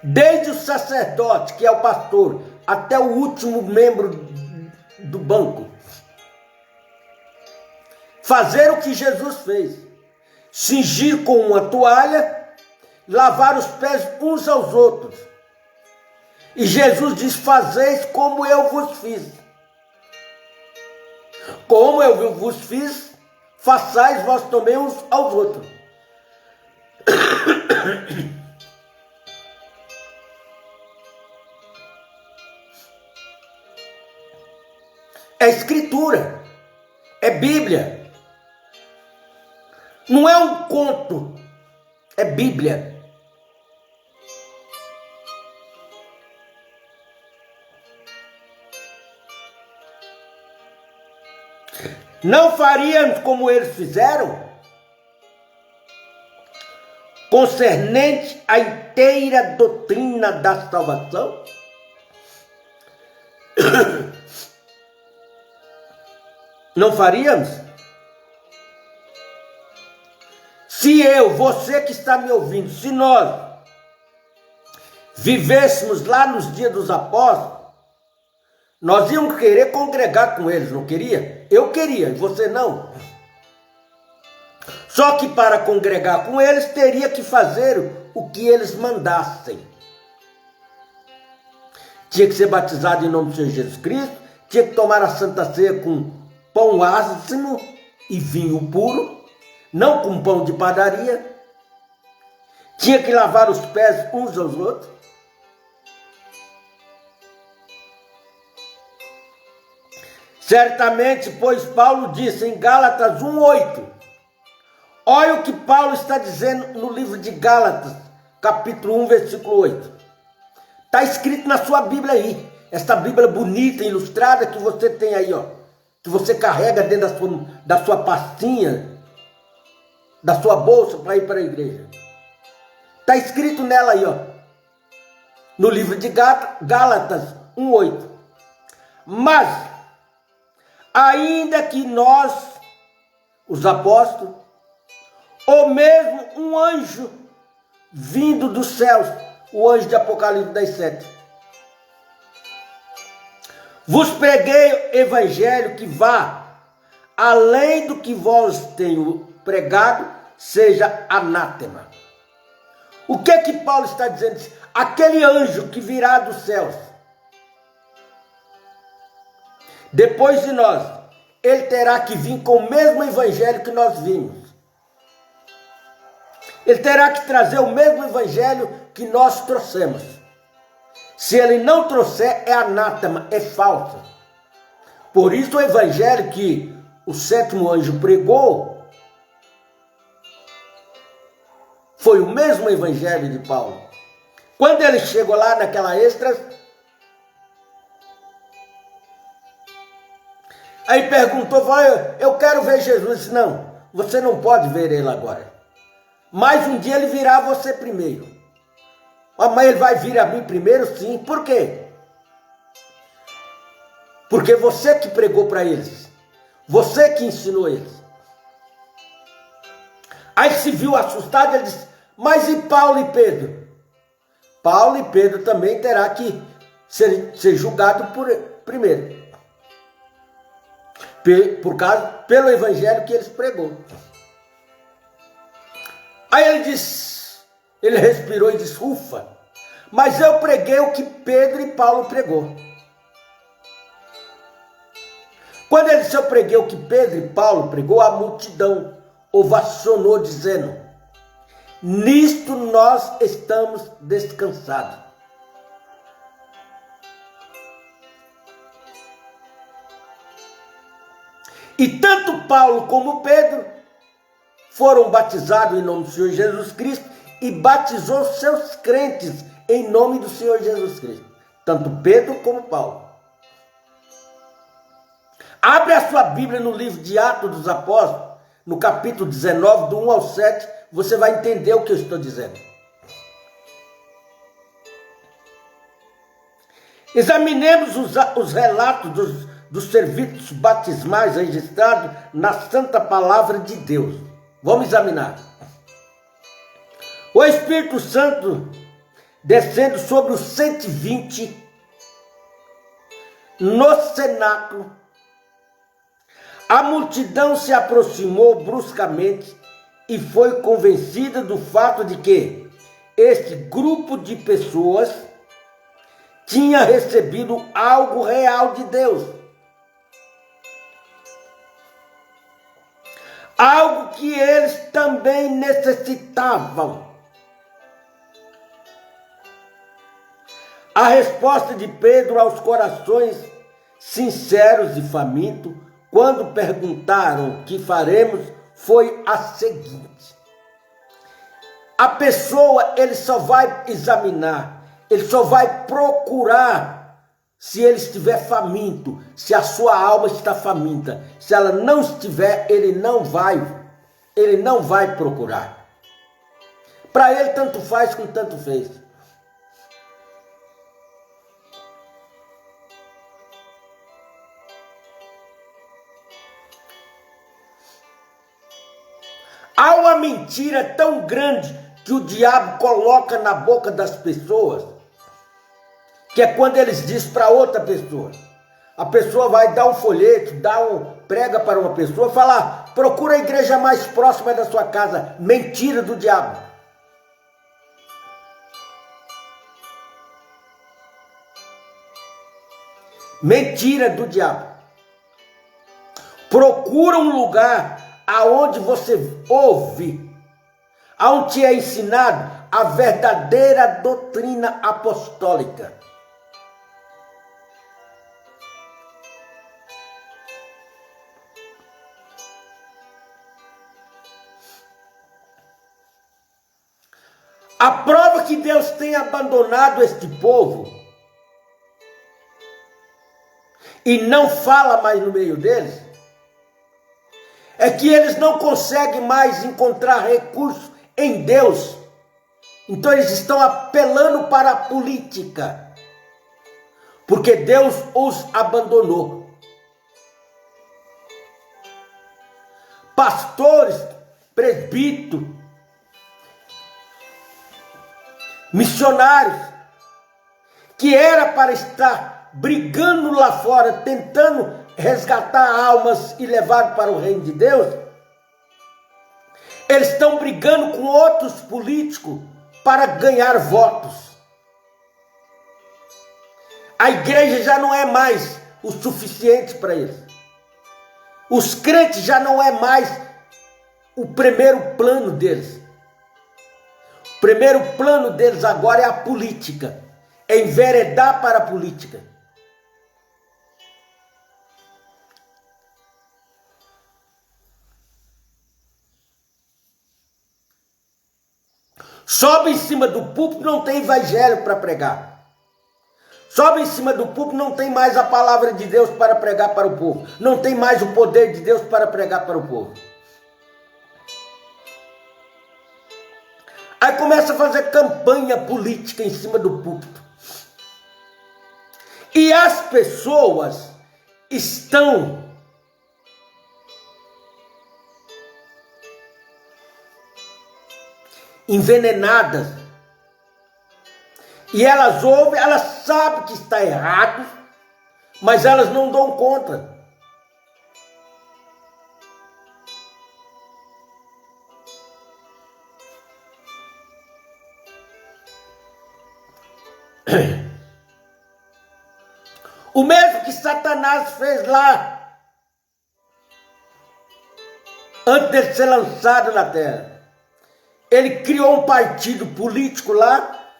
desde o sacerdote, que é o pastor, até o último membro do banco, fazer o que Jesus fez, cingir com uma toalha, lavar os pés uns aos outros. E Jesus diz: fazeis como eu vos fiz. Como eu vos fiz, façais vós também uns aos outros. É escritura, é Bíblia. Não é um conto, é Bíblia. Não faríamos como eles fizeram, concernente à inteira doutrina da salvação? Não faríamos? Se você que está me ouvindo, se nós vivêssemos lá nos dias dos apóstolos, nós íamos querer congregar com eles, não queria? Eu queria, e você não. Só que para congregar com eles, teria que fazer o que eles mandassem. Tinha que ser batizado em nome do Senhor Jesus Cristo, tinha que tomar a Santa Ceia com pão ácimo e vinho puro, não com pão de padaria, tinha que lavar os pés uns aos outros. Certamente, pois Paulo disse em Gálatas 1:8, olha o que Paulo está dizendo no livro de Gálatas, capítulo 1, versículo 8. Está escrito na sua Bíblia aí, essa Bíblia bonita, ilustrada que você tem aí, ó, que você carrega dentro da sua pastinha, da sua bolsa para ir para a igreja. Está escrito nela aí, ó, no livro de Gálatas 1:8. Mas ainda que nós, os apóstolos, ou mesmo um anjo vindo dos céus, o anjo de Apocalipse 10:7, vos preguei evangelho que vá além do que vós tenho pregado, seja anátema. O que é que Paulo está dizendo? Aquele anjo que virá dos céus, depois de nós, ele terá que vir com o mesmo evangelho que nós vimos. Ele terá que trazer o mesmo evangelho que nós trouxemos. Se ele não trouxer, é anátema, é falso. Por isso o evangelho que o sétimo anjo pregou foi o mesmo evangelho de Paulo. Quando ele chegou lá naquela extra, aí perguntou, eu quero ver Jesus. Disse, não, você não pode ver ele agora. Mas um dia ele virá a você primeiro. Mas ele vai vir a mim primeiro? Sim. Por quê? Porque você que pregou para eles. Você que ensinou eles. Aí se viu assustado, ele disse, mas e Paulo e Pedro? Paulo e Pedro também terá que ser julgado primeiro. Pelo evangelho que eles pregou. Aí ele disse, ele respirou e disse, ufa, mas eu preguei o que Pedro e Paulo pregou. Quando ele disse, eu preguei o que Pedro e Paulo pregou, a multidão ovacionou dizendo, nisto nós estamos descansados. E tanto Paulo como Pedro foram batizados em nome do Senhor Jesus Cristo e batizou seus crentes em nome do Senhor Jesus Cristo. Tanto Pedro como Paulo. Abre a sua Bíblia no livro de Atos dos Apóstolos, no capítulo 19, do 1 ao 7, você vai entender o que eu estou dizendo. Examinemos os relatos dos serviços batismais registrados na Santa Palavra de Deus. Vamos examinar. O Espírito Santo descendo sobre os 120 no cenáculo, a multidão se aproximou bruscamente e foi convencida do fato de que este grupo de pessoas tinha recebido algo real de Deus. Algo que eles também necessitavam. A resposta de Pedro aos corações sinceros e famintos, quando perguntaram o que faremos, foi a seguinte: a pessoa, ele só vai examinar, ele só vai procurar se ele estiver faminto, se a sua alma está faminta. Se ela não estiver, ele não vai procurar. Para ele tanto faz como tanto fez. Há uma mentira tão grande que o diabo coloca na boca das pessoas, que é quando eles dizem para outra pessoa. A pessoa vai dar um folheto, prega para uma pessoa, falar: procura a igreja mais próxima da sua casa. Mentira do diabo. Mentira do diabo. Procura um lugar aonde você ouve, aonde te é ensinado a verdadeira doutrina apostólica. A prova que Deus tem abandonado este povo e não fala mais no meio deles é que eles não conseguem mais encontrar recurso em Deus. Então eles estão apelando para a política, porque Deus os abandonou. Pastores, presbíteros, missionários, que era para estar brigando lá fora, tentando resgatar almas e levar para o reino de Deus, eles estão brigando com outros políticos para ganhar votos. A igreja já não é mais o suficiente para eles. Os crentes já não é mais o primeiro plano deles. O primeiro plano deles agora é a política, é enveredar para a política. Sobe em cima do púlpito, não tem evangelho para pregar. Sobe em cima do púlpito, não tem mais a palavra de Deus para pregar para o povo. Não tem mais o poder de Deus para pregar para o povo. Aí começa a fazer campanha política em cima do púlpito. E as pessoas estão envenenadas, e elas ouvem, elas sabem que está errado, mas elas não dão conta. O mesmo que Satanás fez lá, antes de ser lançado na terra. Ele criou um partido político lá,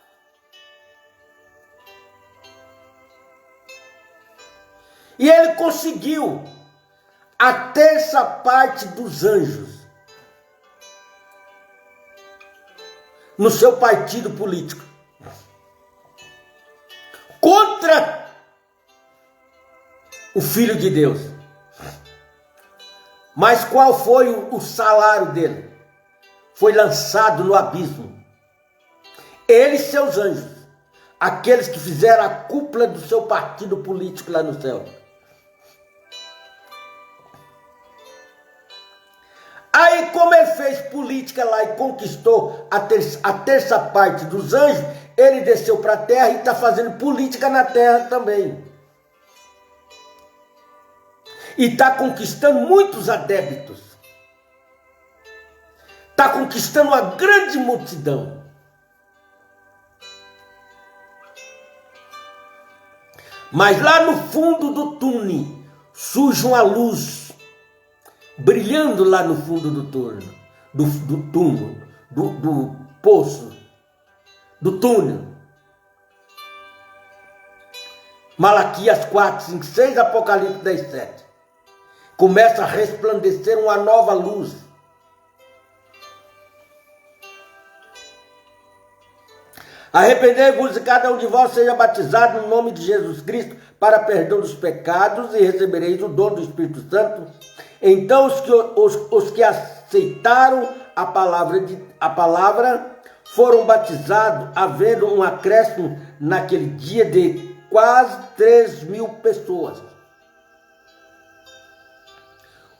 e ele conseguiu a terça parte dos anjos no seu partido político, contra o Filho de Deus. Mas qual foi o salário dele? Foi lançado no abismo. Ele e seus anjos, aqueles que fizeram a cúpula do seu partido político lá no céu. Aí, como ele fez política lá e conquistou a terça parte dos anjos, ele desceu para a terra e está fazendo política na terra também. E está conquistando muitos adeptos. Está conquistando uma grande multidão. Mas lá no fundo do túnel surge uma luz, brilhando lá no fundo do túnel, do poço, do túnel. Malaquias 4, 5, 6, Apocalipse 10, 7. Começa a resplandecer uma nova luz. Arrependei-vos e cada um de vós seja batizado no nome de Jesus Cristo para perdão dos pecados e recebereis o dom do Espírito Santo. Então os que aceitaram a palavra foram batizados, havendo um acréscimo naquele dia de quase 3.000 pessoas.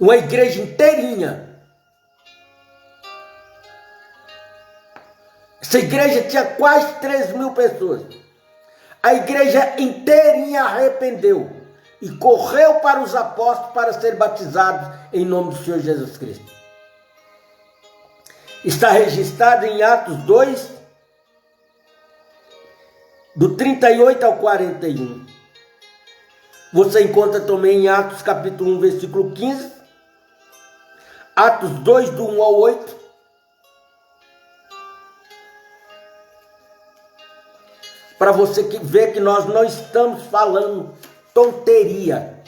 Uma igreja inteirinha. Essa igreja tinha quase 3.000 pessoas. A igreja inteirinha arrependeu e correu para os apóstolos para ser batizados em nome do Senhor Jesus Cristo. Está registrado em Atos 2, do 38 ao 41. Você encontra também em Atos capítulo 1, versículo 15. Atos 2, do 1 ao 8. Para você ver que nós não estamos falando tonteria.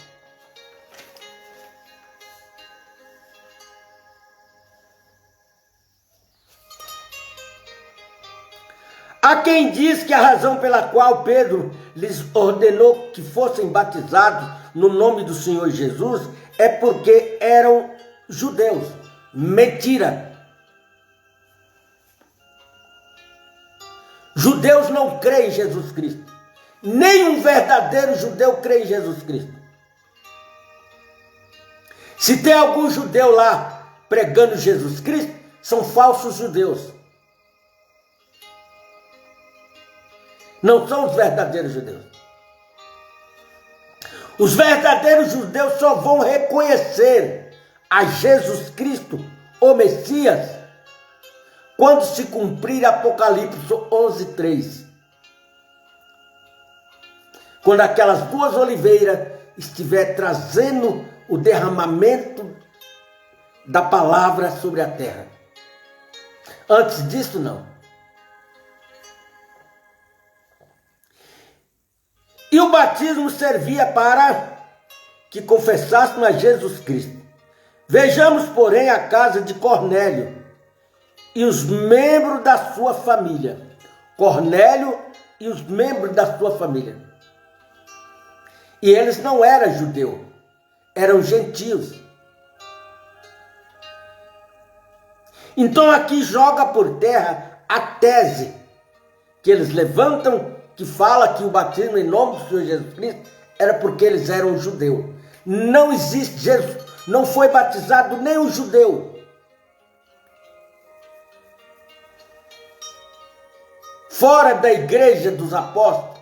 Há quem diz que a razão pela qual Pedro lhes ordenou que fossem batizados no nome do Senhor Jesus é porque eram judeus. Mentira! Judeus não creem em Jesus Cristo. Nenhum verdadeiro judeu crê em Jesus Cristo. Se tem algum judeu lá pregando Jesus Cristo, são falsos judeus. Não são os verdadeiros judeus. Os verdadeiros judeus só vão reconhecer a Jesus Cristo, o Messias, quando se cumprir Apocalipse 11, 3. Quando aquelas duas oliveiras estiver trazendo o derramamento da palavra sobre a terra. Antes disso, não. E o batismo servia para que confessássemos a Jesus Cristo. Vejamos, porém, a casa de Cornélio e os membros da sua família. Cornélio e os membros da sua família. E eles não eram judeus, eram gentios. Então aqui joga por terra a tese que eles levantam, que fala que o batismo em nome do Senhor Jesus Cristo era porque eles eram judeus. Não existe Jesus, não foi batizado nenhum judeu. Fora da igreja dos apóstolos,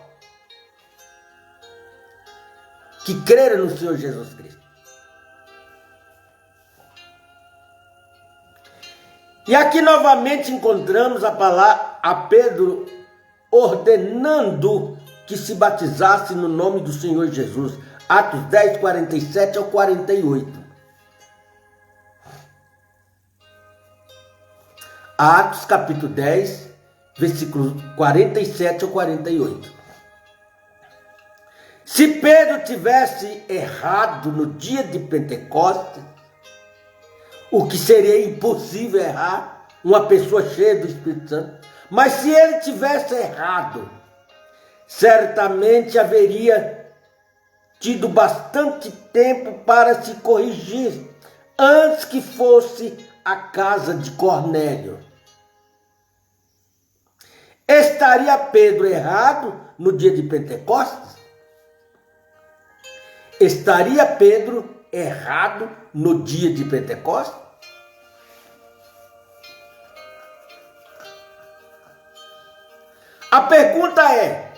que creram no Senhor Jesus Cristo. E aqui novamente encontramos a Pedro ordenando que se batizasse no nome do Senhor Jesus. Atos 10, 47 ao 48. Atos capítulo 10, versículos 47 ao 48. Se Pedro tivesse errado no dia de Pentecostes, o que seria impossível errar, uma pessoa cheia do Espírito Santo, mas se ele tivesse errado, certamente haveria tido bastante tempo para se corrigir antes que fosse à casa de Cornélio. Estaria Pedro errado no dia de Pentecostes? Estaria Pedro errado no dia de Pentecostes? A pergunta é: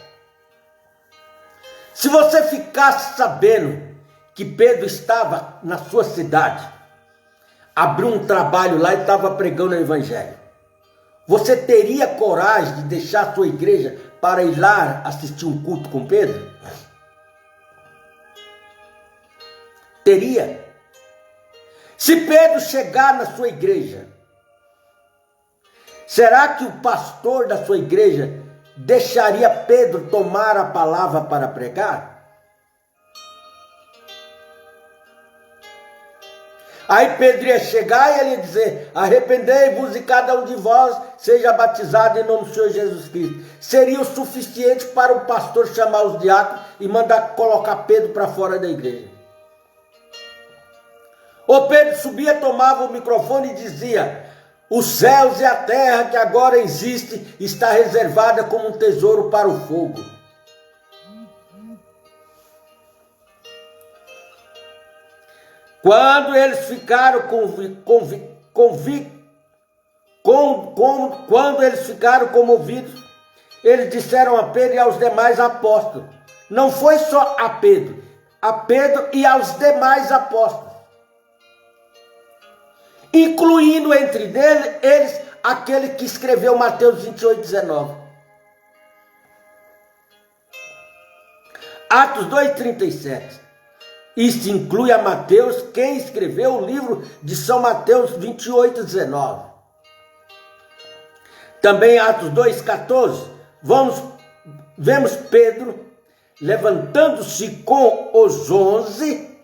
se você ficasse sabendo que Pedro estava na sua cidade, abriu um trabalho lá e estava pregando o evangelho, você teria coragem de deixar a sua igreja para ir lá assistir um culto com Pedro? Teria. Se Pedro chegar na sua igreja, será que o pastor da sua igreja deixaria Pedro tomar a palavra para pregar? Aí Pedro ia chegar e ele ia dizer: arrependei-vos e cada um de vós seja batizado em nome do Senhor Jesus Cristo. Seria o suficiente para o pastor chamar os diáconos e mandar colocar Pedro para fora da igreja. Ou Pedro subia, tomava o microfone e dizia: os céus e a terra que agora existe está reservada como um tesouro para o fogo. Quando eles ficaram quando eles ficaram comovidos, eles disseram a Pedro e aos demais apóstolos. Não foi só a Pedro e aos demais apóstolos, incluindo entre eles aquele que escreveu Mateus 28:19. Atos 2:37. Isso inclui a Mateus, quem escreveu o livro de São Mateus 28:19. Também Atos 2:14. Vemos Pedro levantando-se com os 11.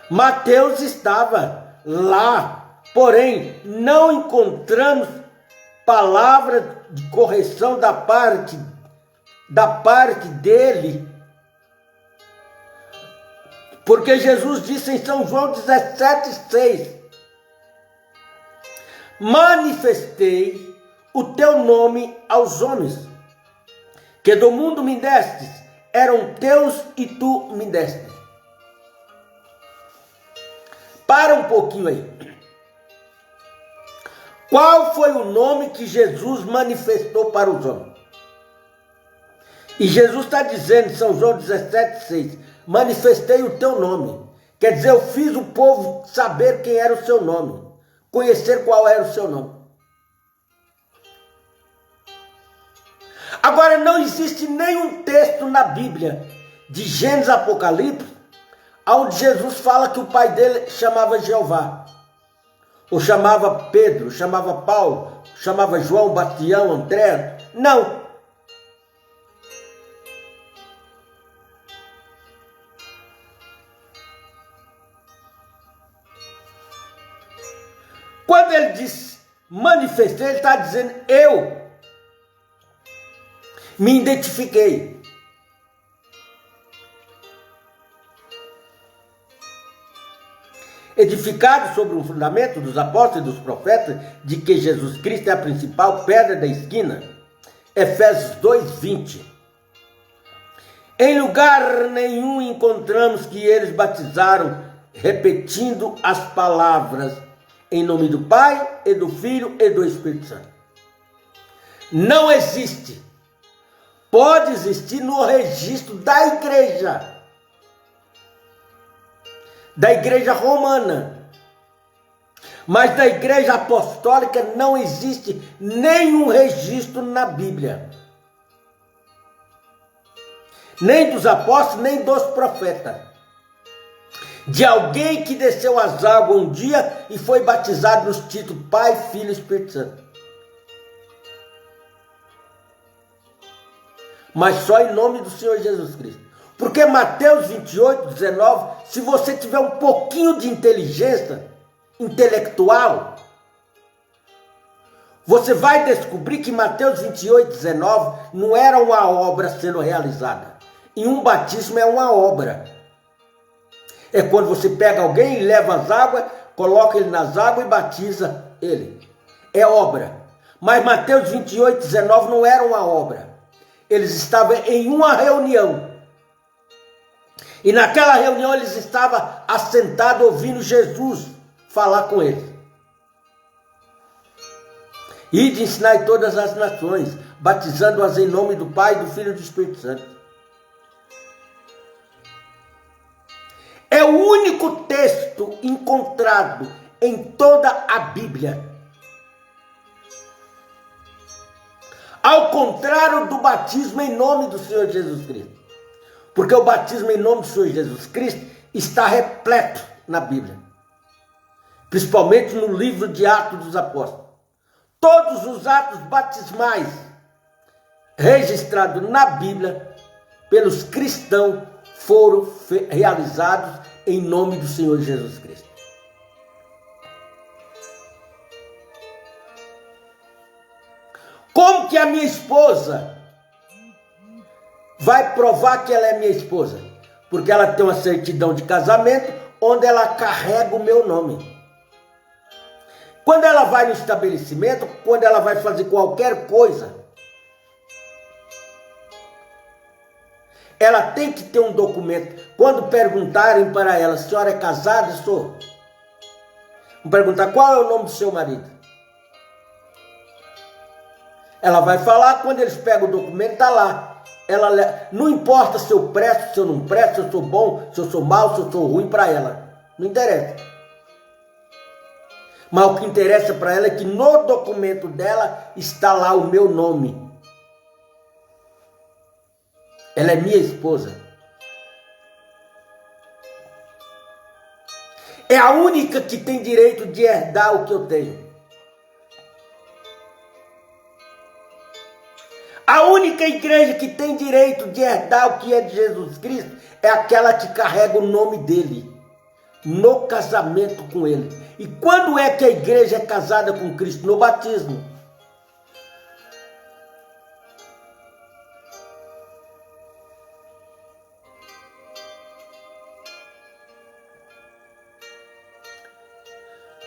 Mateus estava lá, porém não encontramos palavra de correção da parte dele, porque Jesus disse em São João 17:6: manifestei o teu nome aos homens, que do mundo me destes, eram teus e tu me destes. Para um pouquinho aí. Qual foi o nome que Jesus manifestou para os homens? E Jesus está dizendo em São João 17:6: manifestei o teu nome. Quer dizer, eu fiz o povo saber quem era o seu nome, conhecer qual era o seu nome. Agora, não existe nenhum texto na Bíblia, de Gênesis a Apocalipse, onde Jesus fala que o pai dele chamava Jeová, ou chamava Pedro, chamava Paulo, chamava João, Bastião, André. Não. Quando ele diz manifestei, ele está dizendo: eu me identifiquei. Edificado sobre um fundamento dos apóstolos e dos profetas, de que Jesus Cristo é a principal pedra da esquina. Efésios 2:20. Em lugar nenhum encontramos que eles batizaram repetindo as palavras em nome do Pai, e do Filho, e do Espírito Santo. Não existe. Pode existir no registro da igreja romana. Mas da igreja apostólica não existe nenhum registro na Bíblia. Nem dos apóstolos, nem dos profetas. De alguém que desceu às águas um dia e foi batizado nos títulos Pai, Filho e Espírito Santo. Mas só em nome do Senhor Jesus Cristo. Porque Mateus 28:19, se você tiver um pouquinho de inteligência intelectual, você vai descobrir que Mateus 28:19 não era uma obra sendo realizada. E um batismo é uma obra. É quando você pega alguém e leva as águas, coloca ele nas águas e batiza ele. É obra. Mas Mateus 28, 19 não era uma obra. Eles estavam em uma reunião. E naquela reunião eles estavam assentados ouvindo Jesus falar com eles. Ide ensinar todas as nações, batizando-as em nome do Pai, do Filho e do Espírito Santo. É o único texto encontrado em toda a Bíblia. Ao contrário do batismo em nome do Senhor Jesus Cristo. Porque o batismo em nome do Senhor Jesus Cristo está repleto na Bíblia. Principalmente no livro de Atos dos Apóstolos. Todos os atos batismais registrados na Bíblia pelos cristãos foram realizados em nome do Senhor Jesus Cristo. Como que a minha esposa vai provar que ela é minha esposa? Porque ela tem uma certidão de casamento onde ela carrega o meu nome. Quando ela vai no estabelecimento, quando ela vai fazer qualquer coisa, ela tem que ter um documento. Quando perguntarem para ela, a senhora é casada? Sou. Vão perguntar, qual é o nome do seu marido? Ela vai falar, quando eles pegam o documento, está lá. Ela, não importa se eu presto, se eu não presto, se eu sou bom, se eu sou mau, se eu sou ruim para ela. Não interessa. Mas o que interessa para ela é que no documento dela está lá o meu nome. Ela é minha esposa. É a única que tem direito de herdar o que eu tenho. A única igreja que tem direito de herdar o que é de Jesus Cristo é aquela que carrega o nome dele no casamento com ele. E quando é que a igreja é casada com Cristo? No batismo.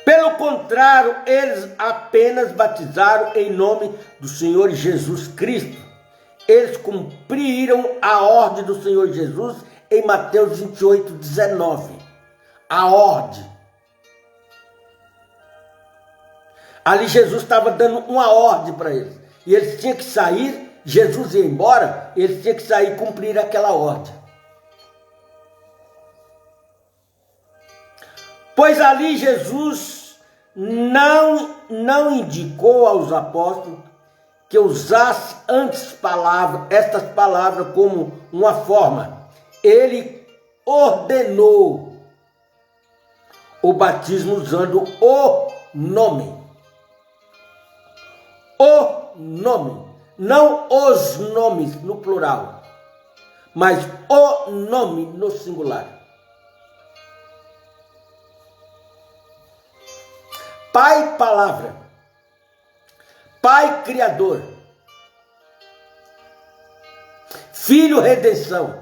Pelo contrário, eles apenas batizaram em nome do Senhor Jesus Cristo. Eles cumpriram a ordem do Senhor Jesus em Mateus 28, 19. A ordem. Ali Jesus estava dando uma ordem para eles. E eles tinham que sair, Jesus ia embora, eles tinham que sair e cumprir aquela ordem. Pois ali Jesus não indicou aos apóstolos que usasse antes estas palavras como uma forma. Ele ordenou o batismo usando o nome. O nome, não os nomes no plural, mas o nome no singular. Pai, palavra. Pai, criador. Filho, redenção.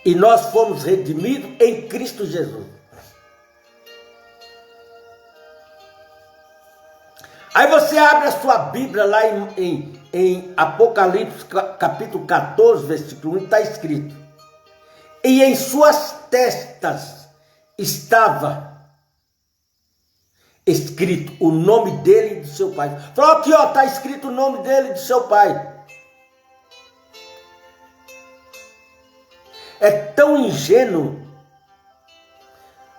E nós fomos redimidos em Cristo Jesus. Aí você abre a sua Bíblia lá em Apocalipse capítulo 14, versículo 1, está escrito. E em suas testas estava escrito o nome dele e do seu pai. Falou aqui, ó, está escrito o nome dele e do seu pai. É tão ingênuo,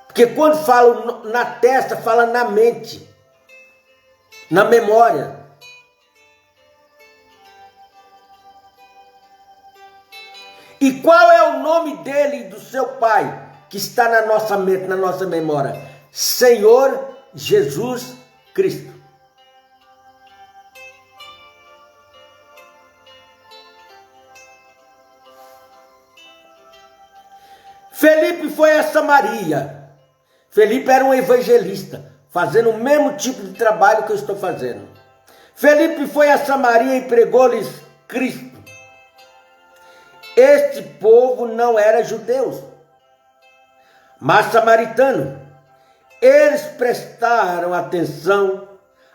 porque quando fala na testa, fala na mente, na memória. E qual é o nome dele e do seu pai, que está na nossa mente, na nossa memória? Senhor Jesus Cristo. Felipe foi a Samaria. Felipe era um evangelista, fazendo o mesmo tipo de trabalho que eu estou fazendo. Felipe foi a Samaria e pregou-lhes Cristo. Este povo não era judeus, mas samaritano. Eles prestaram atenção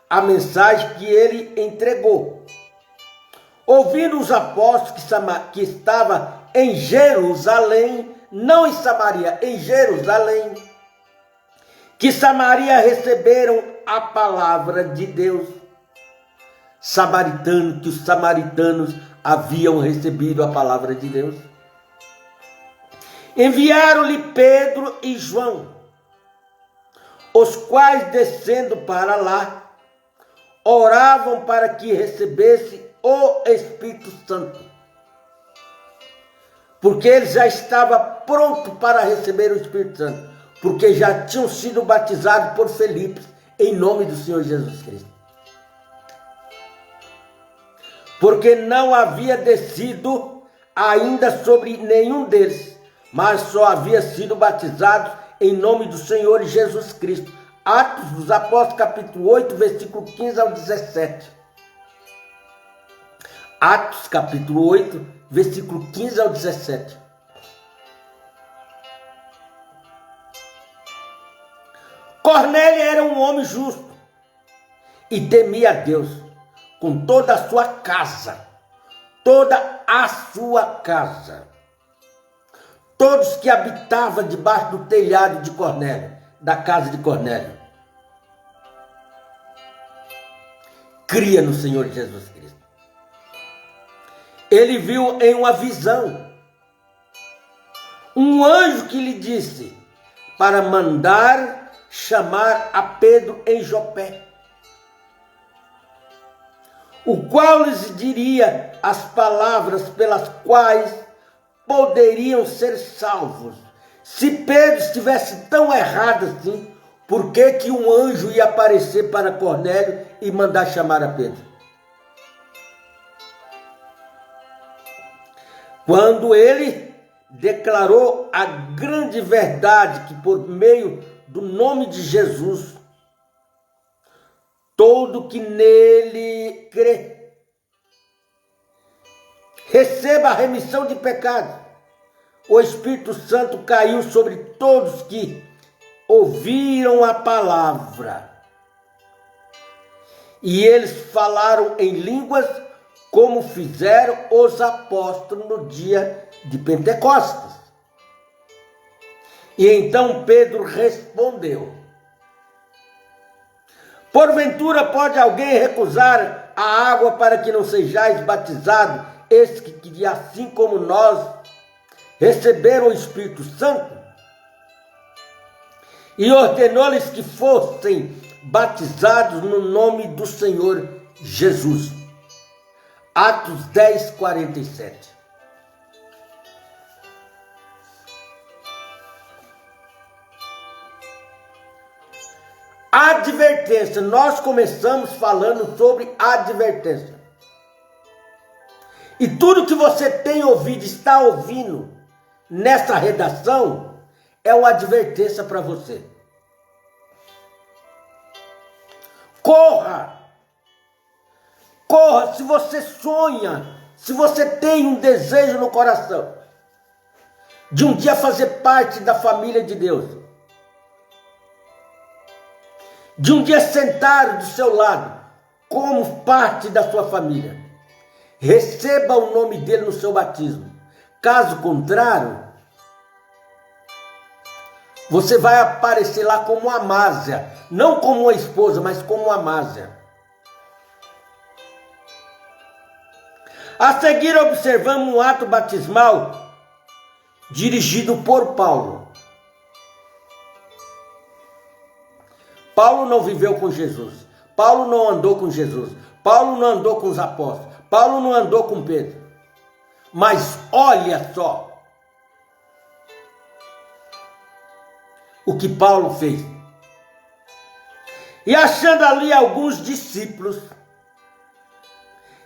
à mensagem que ele entregou. Ouvindo os apóstolos que estava em Jerusalém, não em Samaria, em Jerusalém, que Samaria receberam a palavra de Deus. Que os samaritanos haviam recebido a palavra de Deus. Enviaram-lhe Pedro e João, os quais, descendo para lá, oravam para que recebesse o Espírito Santo, porque ele já estava pronto para receber o Espírito Santo, porque já tinham sido batizados por Felipe em nome do Senhor Jesus Cristo. Porque não havia descido ainda sobre nenhum deles, mas só havia sido batizados em nome do Senhor Jesus Cristo. Atos dos Apóstolos, capítulo 8, versículo 15 ao 17. Atos, capítulo 8, versículo 15 ao 17. Cornélio era um homem justo e temia a Deus com toda a sua casa. Toda a sua casa. Todos que habitavam debaixo do telhado de Cornélio, da casa de Cornélio, cria no Senhor Jesus Cristo. Ele viu em uma visão um anjo que lhe disse para mandar chamar a Pedro em Jopé, o qual lhes diria as palavras pelas quais poderiam ser salvos. Se Pedro estivesse tão errado assim, por que um anjo ia aparecer para Cornélio e mandar chamar a Pedro? Quando ele declarou a grande verdade que por meio do nome de Jesus, todo que nele crê receba a remissão de pecados, o Espírito Santo caiu sobre todos que ouviram a palavra. E eles falaram em línguas como fizeram os apóstolos no dia de Pentecostes. E então Pedro respondeu: porventura pode alguém recusar a água para que não sejais batizados, esses que assim como nós receberam o Espírito Santo? E ordenou-lhes que fossem batizados no nome do Senhor Jesus. Atos 10, 47. Advertência. Nós começamos falando sobre advertência. E tudo que você tem ouvido, está ouvindo nessa redação, é uma advertência para você. Corra! Corra, se você sonha, se você tem um desejo no coração de um dia fazer parte da família de Deus, de um dia sentar do seu lado como parte da sua família, receba o nome dele no seu batismo. Caso contrário, você vai aparecer lá como uma Amásia, não como uma esposa, mas como uma Amásia. A seguir observamos um ato batismal dirigido por Paulo. Paulo não viveu com Jesus. Paulo não andou com Jesus. Paulo não andou com os apóstolos. Paulo não andou com Pedro. Mas olha só o que Paulo fez. E achando ali alguns discípulos,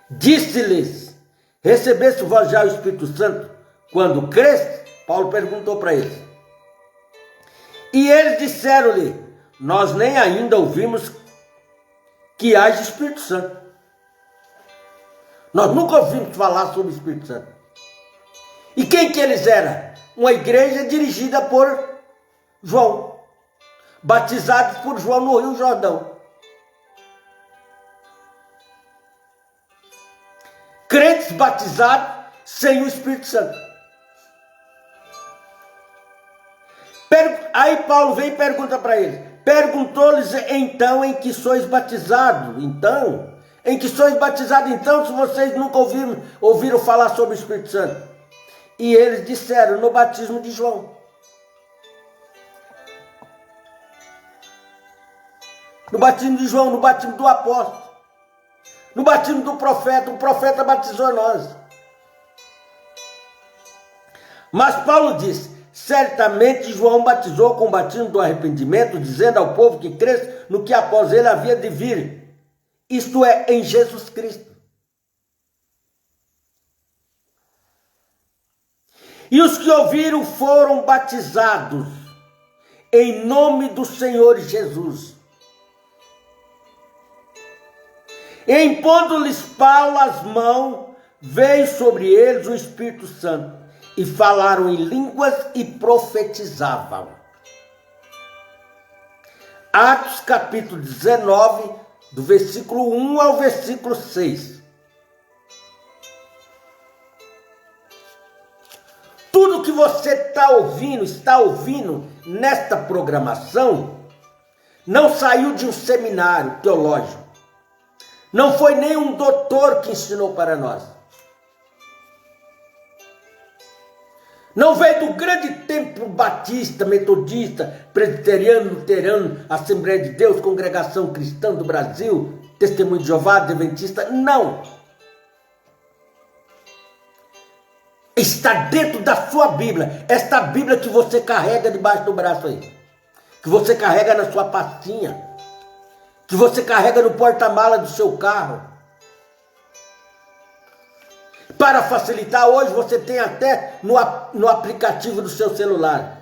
disse-lhes: recebeste vós já o Espírito Santo quando creste? Paulo perguntou para eles. E eles disseram-lhe: nós nem ainda ouvimos que haja Espírito Santo. Nós nunca ouvimos falar sobre o Espírito Santo. E quem que eles eram? Uma igreja dirigida por João, batizados por João no Rio Jordão. Crentes batizados sem o Espírito Santo. Aí Paulo vem e pergunta para eles. Perguntou-lhes então em que sois batizados. Em que sois batizados então, se vocês nunca ouviram falar sobre o Espírito Santo? E eles disseram, no batismo de João. No batismo de João, no batismo do apóstolo. No batismo do profeta, o profeta batizou nós. Mas Paulo disse, certamente João batizou com o batismo do arrependimento, dizendo ao povo que cresce no que após ele havia de vir, isto é, em Jesus Cristo. E os que ouviram foram batizados em nome do Senhor Jesus. E impondo-lhes Paulo as mãos, veio sobre eles o Espírito Santo, e falaram em línguas e profetizavam. Atos capítulo 19, do versículo 1 ao versículo 6. Tudo que você está ouvindo nesta programação, não saiu de um seminário teológico. Não foi nenhum doutor que ensinou para nós. Não veio do grande templo batista, metodista, presbiteriano, luterano, Assembleia de Deus, Congregação Cristã do Brasil, Testemunho de Jeová, Adventista. Não. Está dentro da sua Bíblia. Esta Bíblia que você carrega debaixo do braço aí. Que você carrega na sua pastinha. Que você carrega no porta-mala do seu carro. Para facilitar, hoje você tem até no aplicativo do seu celular.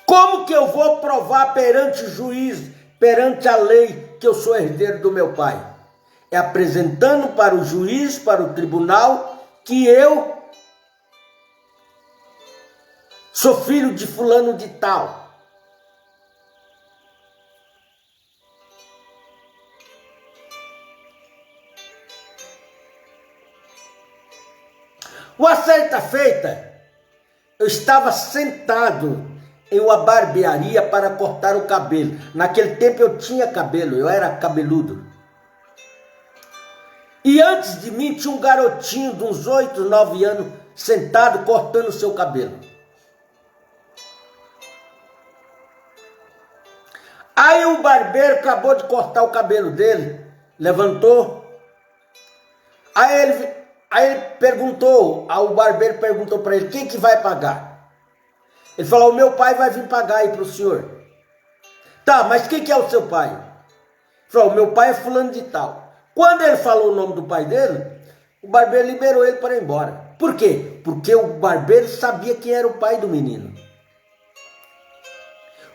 Como que eu vou provar perante o juiz, perante a lei, que eu sou herdeiro do meu pai? É apresentando para o juiz, para o tribunal, que eu sou filho de fulano de tal. Uma certa feita, eu estava sentado em uma barbearia para cortar o cabelo. Naquele tempo eu tinha cabelo, eu era cabeludo. E antes de mim tinha um garotinho de uns 8, 9 anos sentado cortando o seu cabelo. Aí o barbeiro acabou de cortar o cabelo dele, levantou. Aí ele perguntou, o barbeiro perguntou para ele, quem que vai pagar? Ele falou, o meu pai vai vir pagar aí para o senhor. Tá, mas quem que é o seu pai? Ele falou, o meu pai é fulano de tal. Quando ele falou o nome do pai dele, o barbeiro liberou ele para ir embora. Por quê? Porque o barbeiro sabia quem era o pai do menino.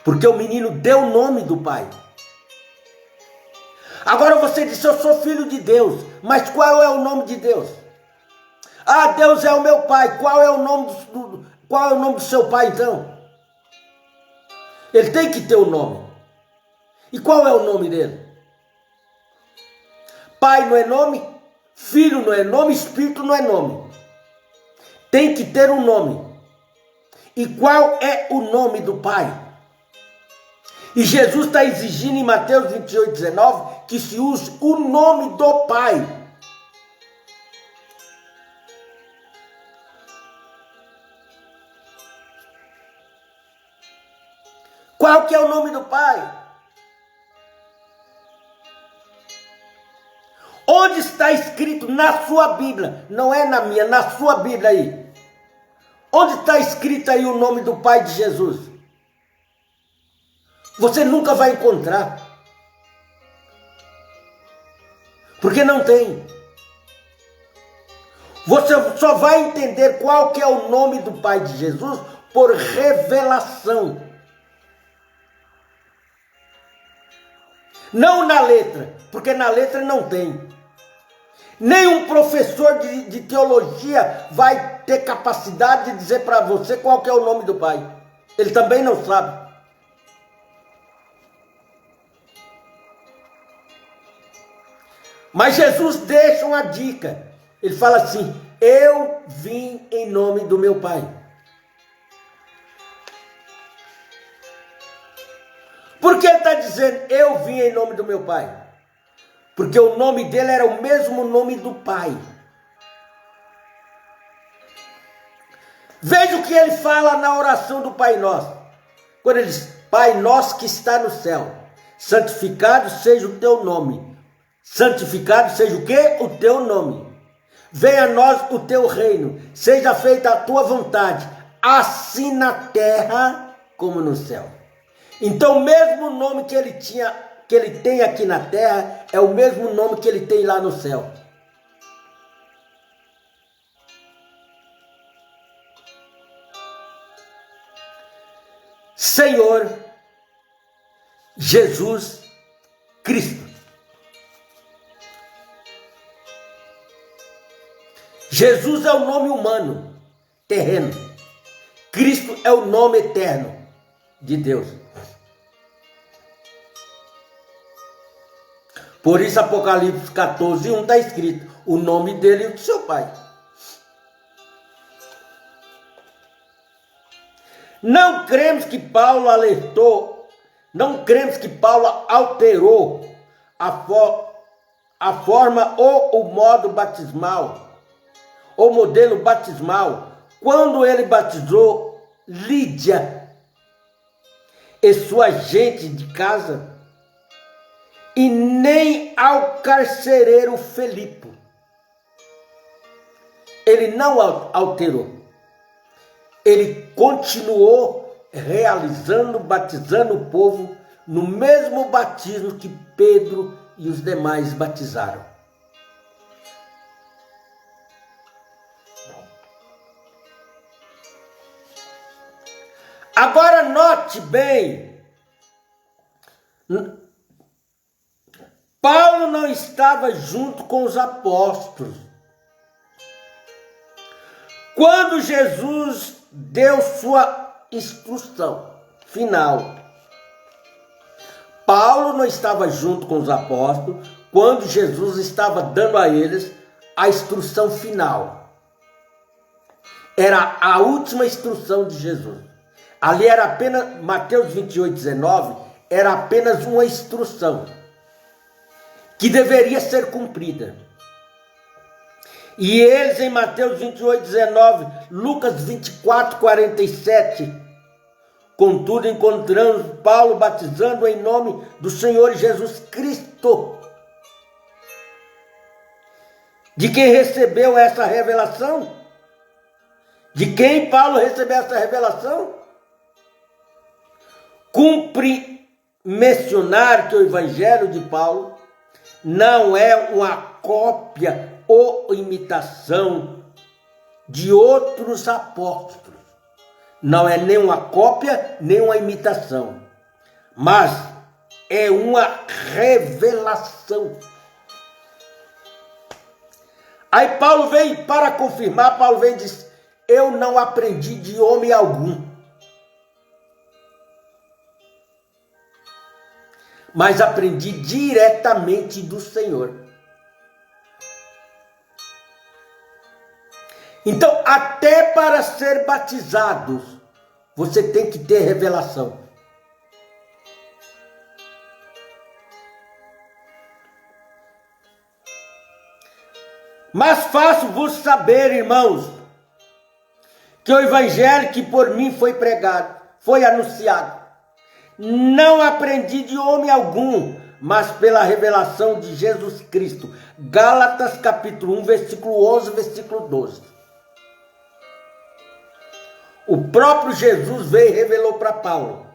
Porque o menino deu o nome do pai. Agora você disse, eu sou filho de Deus, mas qual é o nome de Deus? Ah, Deus é o meu pai, qual é o nome do seu pai então? Ele tem que ter um nome. E qual é o nome dele? Pai não é nome, filho não é nome, espírito não é nome. Tem que ter um nome. E qual é o nome do pai? E Jesus está exigindo em Mateus 28, 19, que se use o nome do Pai. Qual que é o nome do Pai? Onde está escrito na sua Bíblia? Não é na minha, na sua Bíblia aí. Onde está escrito aí o nome do Pai de Jesus? Você nunca vai encontrar. Porque não tem. Você só vai entender qual que é o nome do Pai de Jesus por revelação. Não na letra, porque na letra não tem. Nenhum professor de teologia vai ter capacidade de dizer para você qual que é o nome do Pai. Ele também não sabe. Mas Jesus deixa uma dica. Ele fala assim: eu vim em nome do meu Pai. Por que ele está dizendo eu vim em nome do meu Pai? Porque o nome dele era o mesmo nome do Pai. Veja o que ele fala na oração do Pai Nosso. Quando ele diz: Pai nosso que está no céu, santificado seja o teu nome. Santificado seja o quê? O teu nome. Venha a nós o teu reino. Seja feita a tua vontade, assim na terra como no céu. Então o mesmo nome que ele tem aqui na terra é o mesmo nome que ele tem lá no céu. Senhor Jesus Cristo. Jesus é o nome humano, terreno. Cristo é o nome eterno de Deus. Por isso Apocalipse 14:1 está escrito o nome dele e o do seu Pai. Não cremos que Paulo alertou, não cremos que Paulo alterou a forma ou o modo batismal, ou modelo batismal, quando ele batizou Lídia e sua gente de casa, e nem ao carcereiro Filipe. Ele não alterou. Ele continuou realizando, batizando o povo no mesmo batismo que Pedro e os demais batizaram. Agora note bem, Paulo não estava junto com os apóstolos. Quando Jesus deu sua instrução final, Paulo não estava junto com os apóstolos quando Jesus estava dando a eles a instrução final. Era a última instrução de Jesus. Ali era apenas, Mateus 28:19, era apenas uma instrução que deveria ser cumprida. E eles em Mateus 28:19, Lucas 24:47, contudo encontramos Paulo batizando em nome do Senhor Jesus Cristo. De quem recebeu essa revelação? De quem Paulo recebeu essa revelação? Cumpre mencionar que o Evangelho de Paulo não é uma cópia ou imitação de outros apóstolos. Não é nem uma cópia, nem uma imitação, mas é uma revelação. Aí Paulo vem, para confirmar, Paulo vem e diz: eu não aprendi de homem algum, mas aprendi diretamente do Senhor. Então, até para ser batizados, você tem que ter revelação. Mas faço-vos saber, irmãos, que o evangelho que por mim foi pregado, foi anunciado, não aprendi de homem algum, mas pela revelação de Jesus Cristo. Gálatas capítulo 1, versículo 11, versículo 12. O próprio Jesus veio e revelou para Paulo.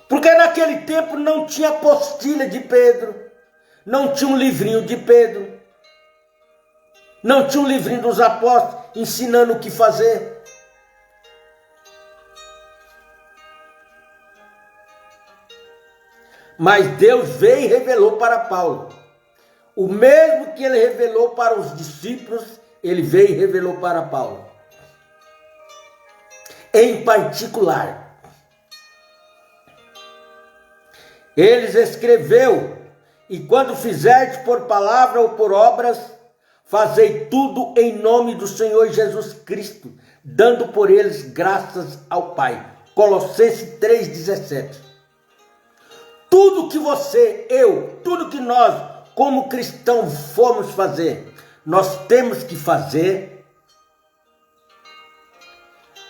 Porque naquele tempo não tinha apostila de Pedro, não tinha um livrinho de Pedro, não tinha um livrinho dos apóstolos ensinando o que fazer. Mas Deus veio e revelou para Paulo. O mesmo que ele revelou para os discípulos, ele veio e revelou para Paulo. Em particular, eles escreveu: e quando fizerdes por palavra ou por obras, fazei tudo em nome do Senhor Jesus Cristo, dando por eles graças ao Pai. Colossenses 3,17. Tudo que você, eu, tudo que nós, como cristãos, formos fazer, nós temos que fazer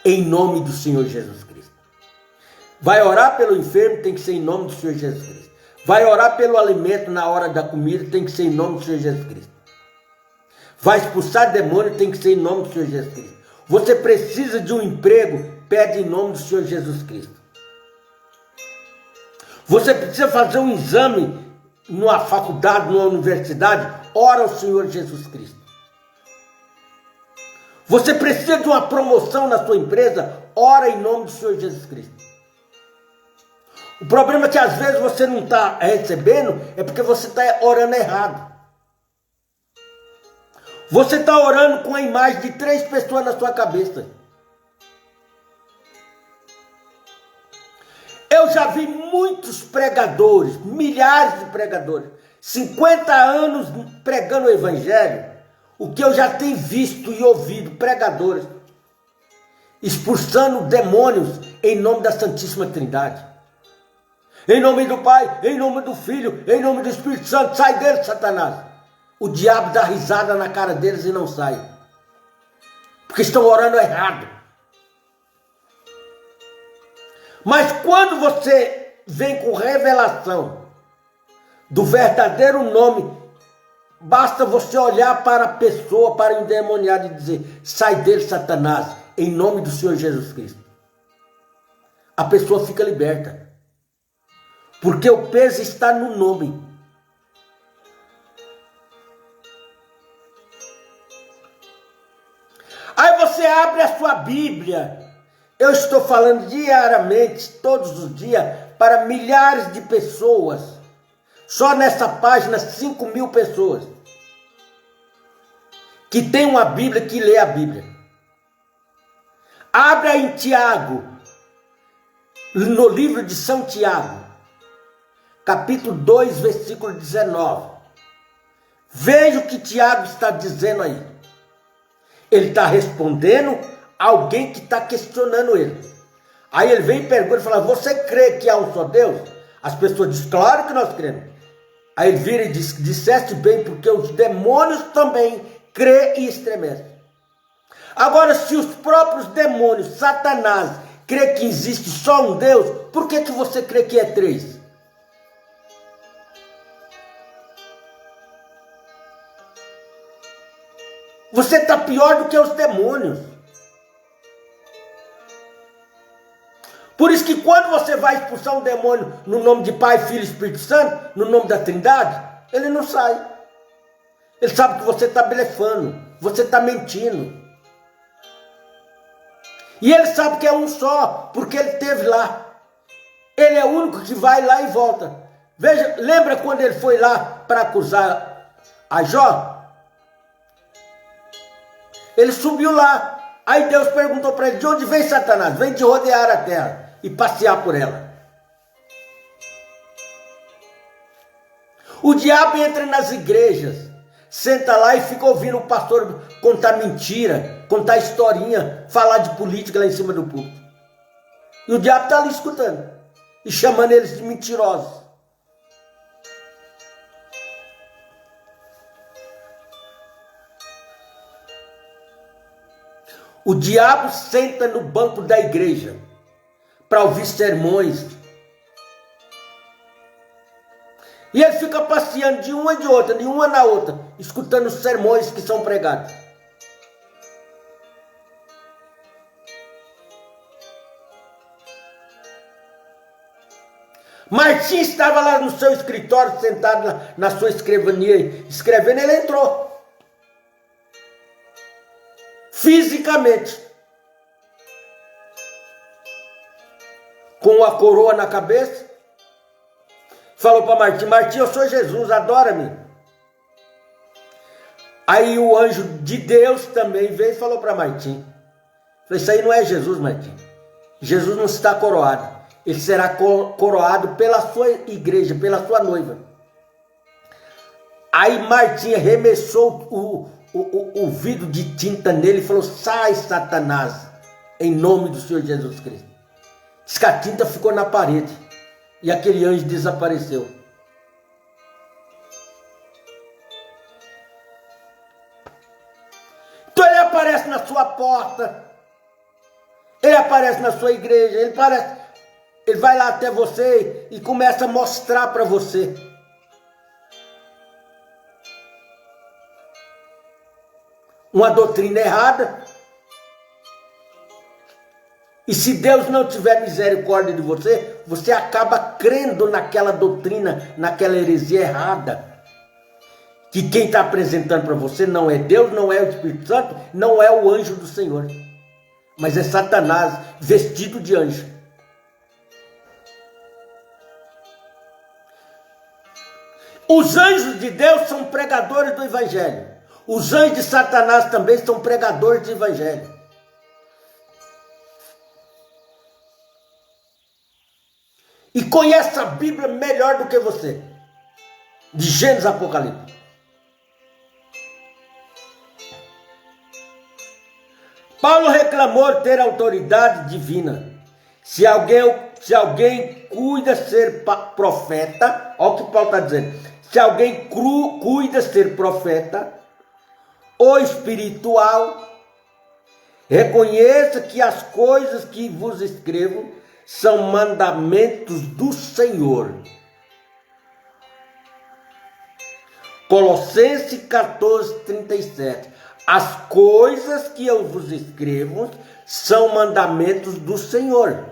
em nome do Senhor Jesus Cristo. Vai orar pelo enfermo, tem que ser em nome do Senhor Jesus Cristo. Vai orar pelo alimento na hora da comida, tem que ser em nome do Senhor Jesus Cristo. Vai expulsar demônio, tem que ser em nome do Senhor Jesus Cristo. Você precisa de um emprego, pede em nome do Senhor Jesus Cristo. Você precisa fazer um exame numa faculdade, numa universidade, ora ao Senhor Jesus Cristo. Você precisa de uma promoção na sua empresa, ora em nome do Senhor Jesus Cristo. O problema é que às vezes você não está recebendo, é porque você está orando errado. Você está orando com a imagem de 3 pessoas na sua cabeça. Eu já vi muitos pregadores, milhares de pregadores, 50 anos pregando o evangelho. O que eu já tenho visto e ouvido pregadores expulsando demônios em nome da Santíssima Trindade. Em nome do Pai, em nome do Filho, em nome do Espírito Santo, sai deles, Satanás. O diabo dá risada na cara deles e não sai. Porque estão orando errado. Mas quando você vem com revelação do verdadeiro nome, basta você olhar para a pessoa, para o endemoniado e dizer: sai dele, Satanás, em nome do Senhor Jesus Cristo. A pessoa fica liberta. Porque o peso está no nome. Aí você abre a sua Bíblia. Eu estou falando diariamente, todos os dias, para milhares de pessoas. Só nessa página, 5.000 pessoas que tem uma Bíblia, que lê a Bíblia. Abra em Tiago, no livro de São Tiago, capítulo 2, versículo 19. Veja o que Tiago está dizendo aí. Ele está respondendo a alguém que está questionando ele. Aí ele vem e pergunta e fala: você crê que há um só Deus? As pessoas dizem: claro que nós cremos. Aí ele vira e diz: disseste bem, porque os demônios também crê e estremecem. Agora, se os próprios demônios, Satanás, crê que existe só um Deus, por que você crê que é 3? Você está pior do que os demônios. Por isso que quando você vai expulsar um demônio no nome de Pai, Filho e Espírito Santo, no nome da Trindade, ele não sai. Ele sabe que você está blefando, você está mentindo. E ele sabe que é um só, porque ele esteve lá. Ele é o único que vai lá e volta. Veja, lembra quando ele foi lá para acusar a Jó? Ele subiu lá. Aí Deus perguntou para ele: de onde vem Satanás? Vem de rodear a terra e passear por ela. O diabo entra nas igrejas, senta lá e fica ouvindo o pastor contar mentira, contar historinha, falar de política lá em cima do púlpito. E o diabo está ali escutando e chamando eles de mentirosos. O diabo senta no banco da igreja para ouvir sermões. E ele fica passeando de uma de outra, de uma na outra, escutando os sermões que são pregados. Martim estava lá no seu escritório, sentado na sua escrivania, escrevendo. Ele entrou. Fisicamente. Com a coroa na cabeça. falou para Martim: Martim, eu sou Jesus, adora-me. Aí o anjo de Deus também veio e falou para Martim: isso aí não é Jesus, Martim. Jesus não está coroado. Ele será coroado pela sua igreja, pela sua noiva. Aí Martim arremessou o vidro de tinta nele e falou: sai, Satanás, em nome do Senhor Jesus Cristo. Diz que a tinta ficou na parede e aquele anjo desapareceu. Então ele aparece na sua porta, ele aparece na sua igreja, ele vai lá até você e começa a mostrar para você. Uma doutrina errada. E se Deus não tiver misericórdia de você, você acaba crendo naquela doutrina, naquela heresia errada. Que quem está apresentando para você não é Deus, não é o Espírito Santo, não é o anjo do Senhor. Mas é Satanás vestido de anjo. Os anjos de Deus são pregadores do Evangelho. Os anjos de Satanás também são pregadores do Evangelho. E conhece a Bíblia melhor do que você. De Gênesis a Apocalipse. Paulo reclamou ter autoridade divina. Se alguém cuida ser profeta, olha o que Paulo está dizendo. Se alguém cuida ser profeta ou espiritual, reconheça que as coisas que vos escrevo são mandamentos do Senhor. Colossenses 14:37. As coisas que eu vos escrevo são mandamentos do Senhor.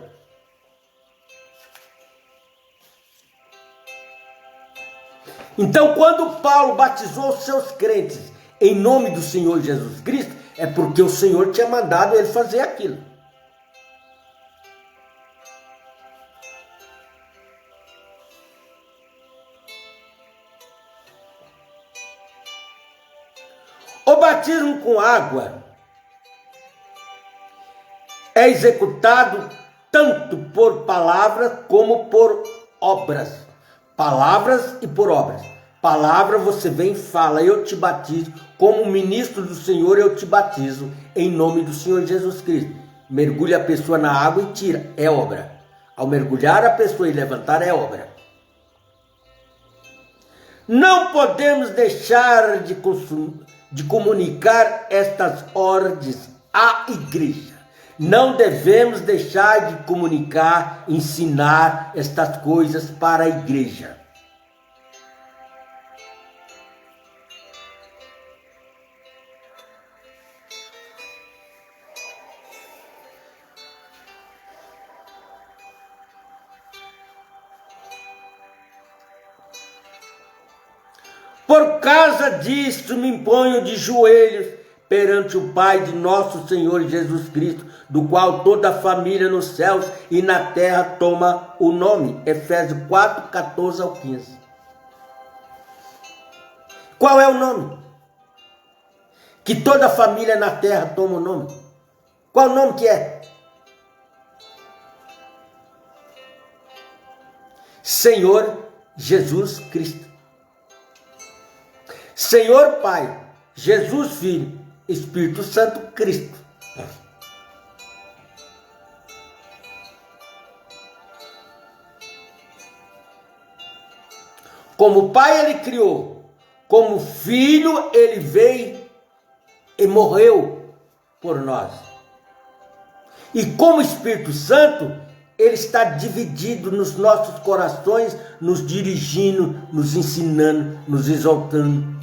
Então, quando Paulo batizou os seus crentes em nome do Senhor Jesus Cristo, é porque o Senhor tinha mandado ele fazer aquilo. O batismo com água é executado tanto por palavras como por obras. Palavras e por obras. Palavra você vem e fala: eu te batizo, como ministro do Senhor eu te batizo, em nome do Senhor Jesus Cristo. Mergulha a pessoa na água e tira, é obra. Ao mergulhar a pessoa e levantar, é obra. Não podemos deixar de comunicar estas ordens à igreja. Não devemos deixar de comunicar, ensinar estas coisas para a igreja. Por causa disso me imponho de joelhos perante o Pai de nosso Senhor Jesus Cristo, do qual toda a família nos céus e na terra toma o nome. Efésios 4:14-15. Qual é o nome? Que toda a família na terra toma o nome. Qual o nome que é? Senhor Jesus Cristo. Senhor Pai, Jesus Filho, Espírito Santo, Cristo. Como Pai ele criou, como Filho ele veio e morreu por nós. E como Espírito Santo, ele está dividido nos nossos corações, nos dirigindo, nos ensinando, nos exaltando.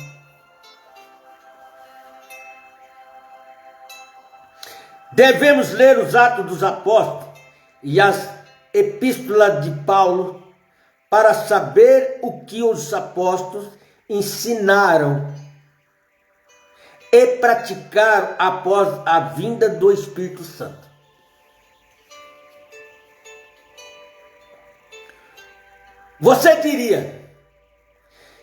Devemos ler os Atos dos Apóstolos e as epístolas de Paulo para saber o que os apóstolos ensinaram e praticaram após a vinda do Espírito Santo. Você diria,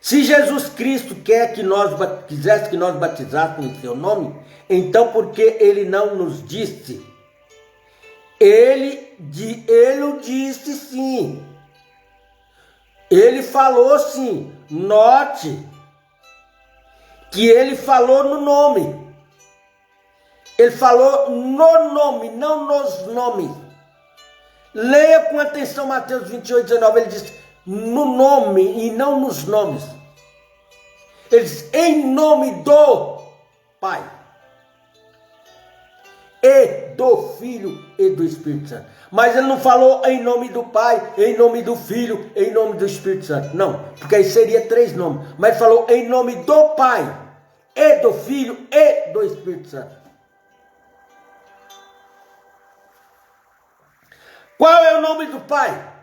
se Jesus Cristo quisesse que nós batizássemos em seu nome, então por que ele não nos disse? Ele o disse sim. Ele falou sim. Note que ele falou no nome. Ele falou no nome, não nos nomes. Leia com atenção Mateus 28:19. Ele diz no nome e não nos nomes. Ele diz em nome do Pai, e do Filho e do Espírito Santo. Mas ele não falou em nome do Pai, em nome do Filho, em nome do Espírito Santo. Não, porque aí seria 3 nomes. Mas ele falou em nome do Pai, e do Filho e do Espírito Santo. Qual é o nome do Pai?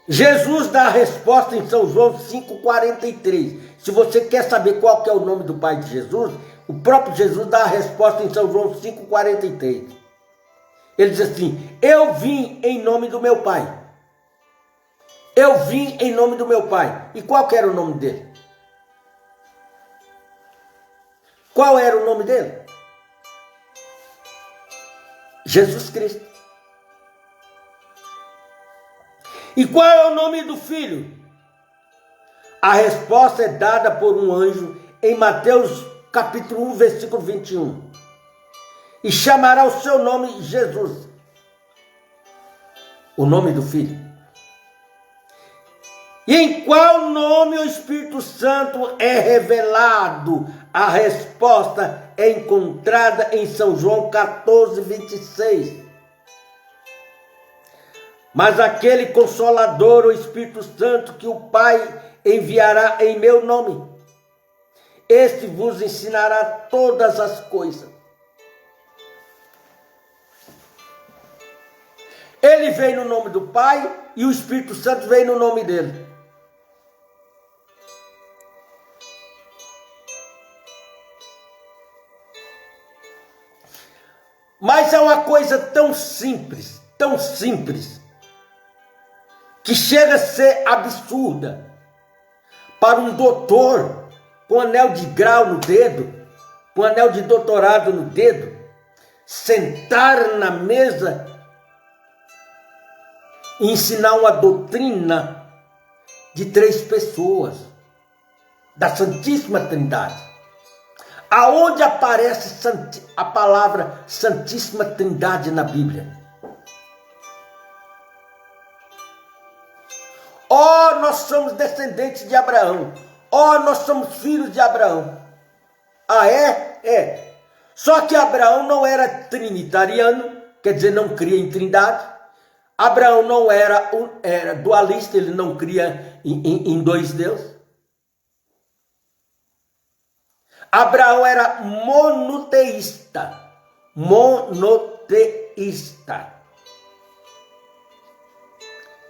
Jesus dá a resposta em São João 5,43. Se você quer saber qual que é o nome do Pai de Jesus, o próprio Jesus dá a resposta em São João 5,43. Ele diz assim: eu vim em nome do meu Pai. Eu vim em nome do meu Pai. E qual que era o nome dele? Qual era o nome dele? Jesus Cristo. E qual é o nome do Filho? A resposta é dada por um anjo em Mateus capítulo 1, versículo 21. E chamará o seu nome Jesus. O nome do Filho. E em qual nome o Espírito Santo é revelado? A resposta é encontrada em São João 14, 26. Mas aquele Consolador, o Espírito Santo, que o Pai enviará em meu nome, este vos ensinará todas as coisas. Ele vem no nome do Pai e o Espírito Santo vem no nome dele. Mas é uma coisa tão simples, que chega a ser absurda para um doutor com anel de grau no dedo, com anel de doutorado no dedo, sentar na mesa e ensinar uma doutrina de 3 pessoas, da Santíssima Trindade. Aonde aparece a palavra Santíssima Trindade na Bíblia? Oh, nós somos descendentes de Abraão. Oh, nós somos filhos de Abraão. Ah, é? É. Só que Abraão não era trinitariano, quer dizer, não cria em trindade. Abraão não era dualista, ele não cria em 2 deuses. Abraão era monoteísta.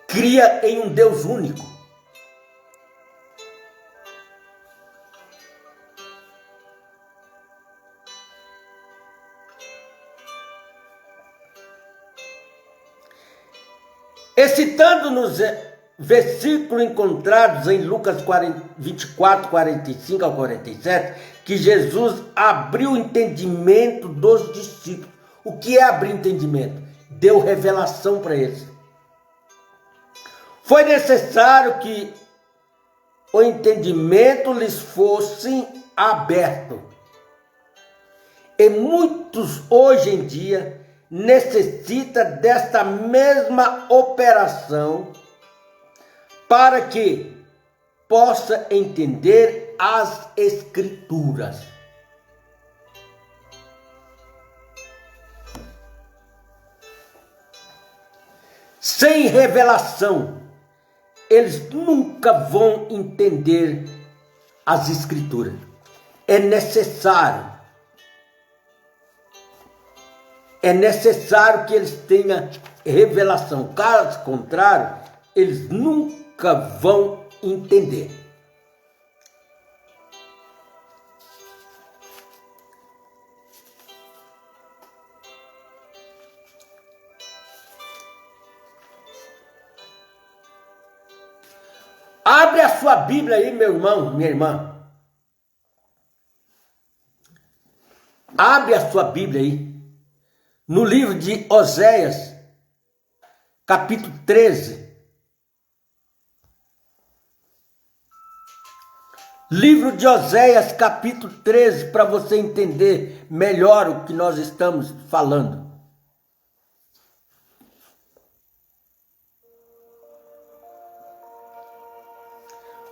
Cria em um Deus único. Citando nos versículos encontrados em Lucas 24, 45 ao 47, que Jesus abriu o entendimento dos discípulos. O que é abrir entendimento? Deu revelação para eles. Foi necessário que o entendimento lhes fosse aberto. E muitos hoje em dia necessitam desta mesma operação para que possa entender as Escrituras. Sem revelação, eles nunca vão entender as Escrituras. É necessário que eles tenham revelação. Caso contrário, eles nunca vão entender. Abre a sua Bíblia aí, meu irmão, minha irmã. Abre a sua Bíblia aí. No livro de Oséias, capítulo 13. Livro de Oséias, capítulo 13, para você entender melhor o que nós estamos falando.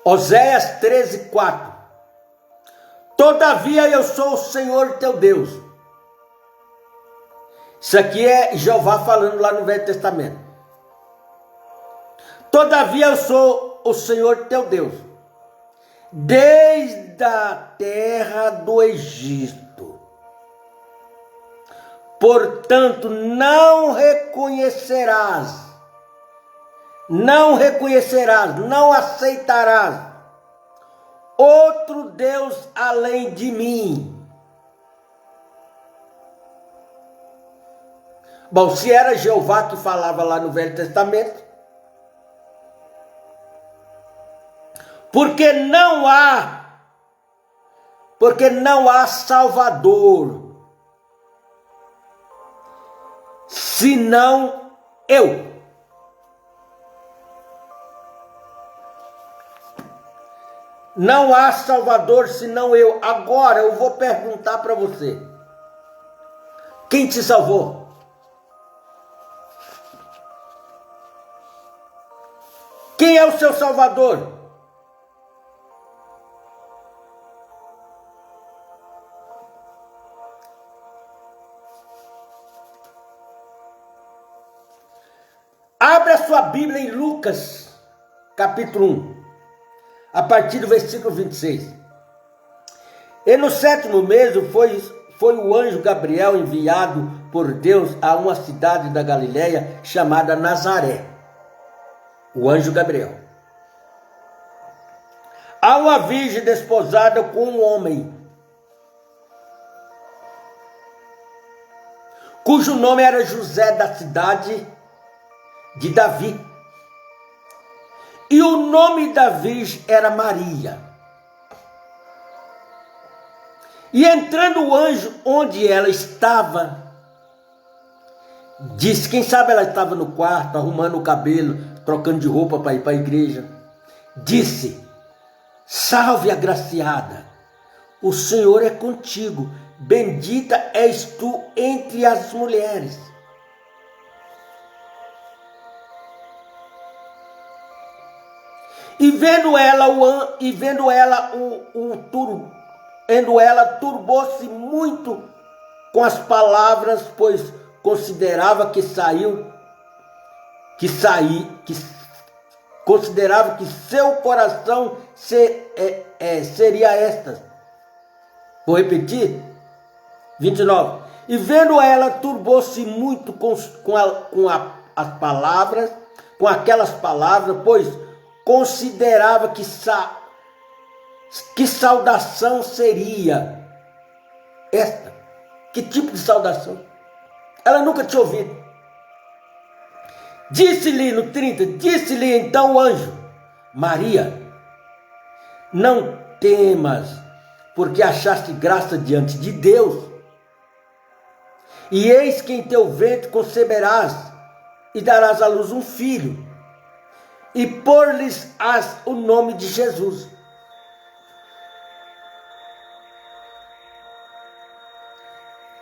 Oséias 13, 4. Todavia eu sou o Senhor teu Deus. Isso aqui é Jeová falando lá no Velho Testamento. Todavia eu sou o Senhor teu Deus, desde a terra do Egito. Portanto, não reconhecerás, não aceitarás outro Deus além de mim. Bom, se era Jeová que falava lá no Velho Testamento, porque não há Salvador, senão eu. Não há Salvador senão eu. Agora eu vou perguntar para você: quem te salvou? Quem é o seu Salvador? Abra sua Bíblia em Lucas, capítulo 1. A partir do versículo 26. E no 7º mês foi o anjo Gabriel enviado por Deus a uma cidade da Galileia chamada Nazaré. O anjo Gabriel. A uma virgem desposada com um homem, cujo nome era José, da cidade de Davi. E o nome da virgem era Maria. E entrando o anjo onde ela estava, disse, quem sabe ela estava no quarto, arrumando o cabelo, trocando de roupa para ir para a igreja, disse: salve agraciada, o Senhor é contigo, bendita és tu entre as mulheres. E vendo ela turbou-se muito com as palavras, pois considerava que seu coração seria esta. Vou repetir. 29. E vendo ela turbou-se muito as palavras, com aquelas palavras, pois considerava que saudação seria esta. Que tipo de saudação? Ela nunca tinha ouvido. Disse-lhe no 30, disse-lhe então o anjo: Maria, não temas, porque achaste graça diante de Deus. E eis que em teu ventre conceberás e darás à luz um filho, e pôr-lhes-ás o nome de Jesus.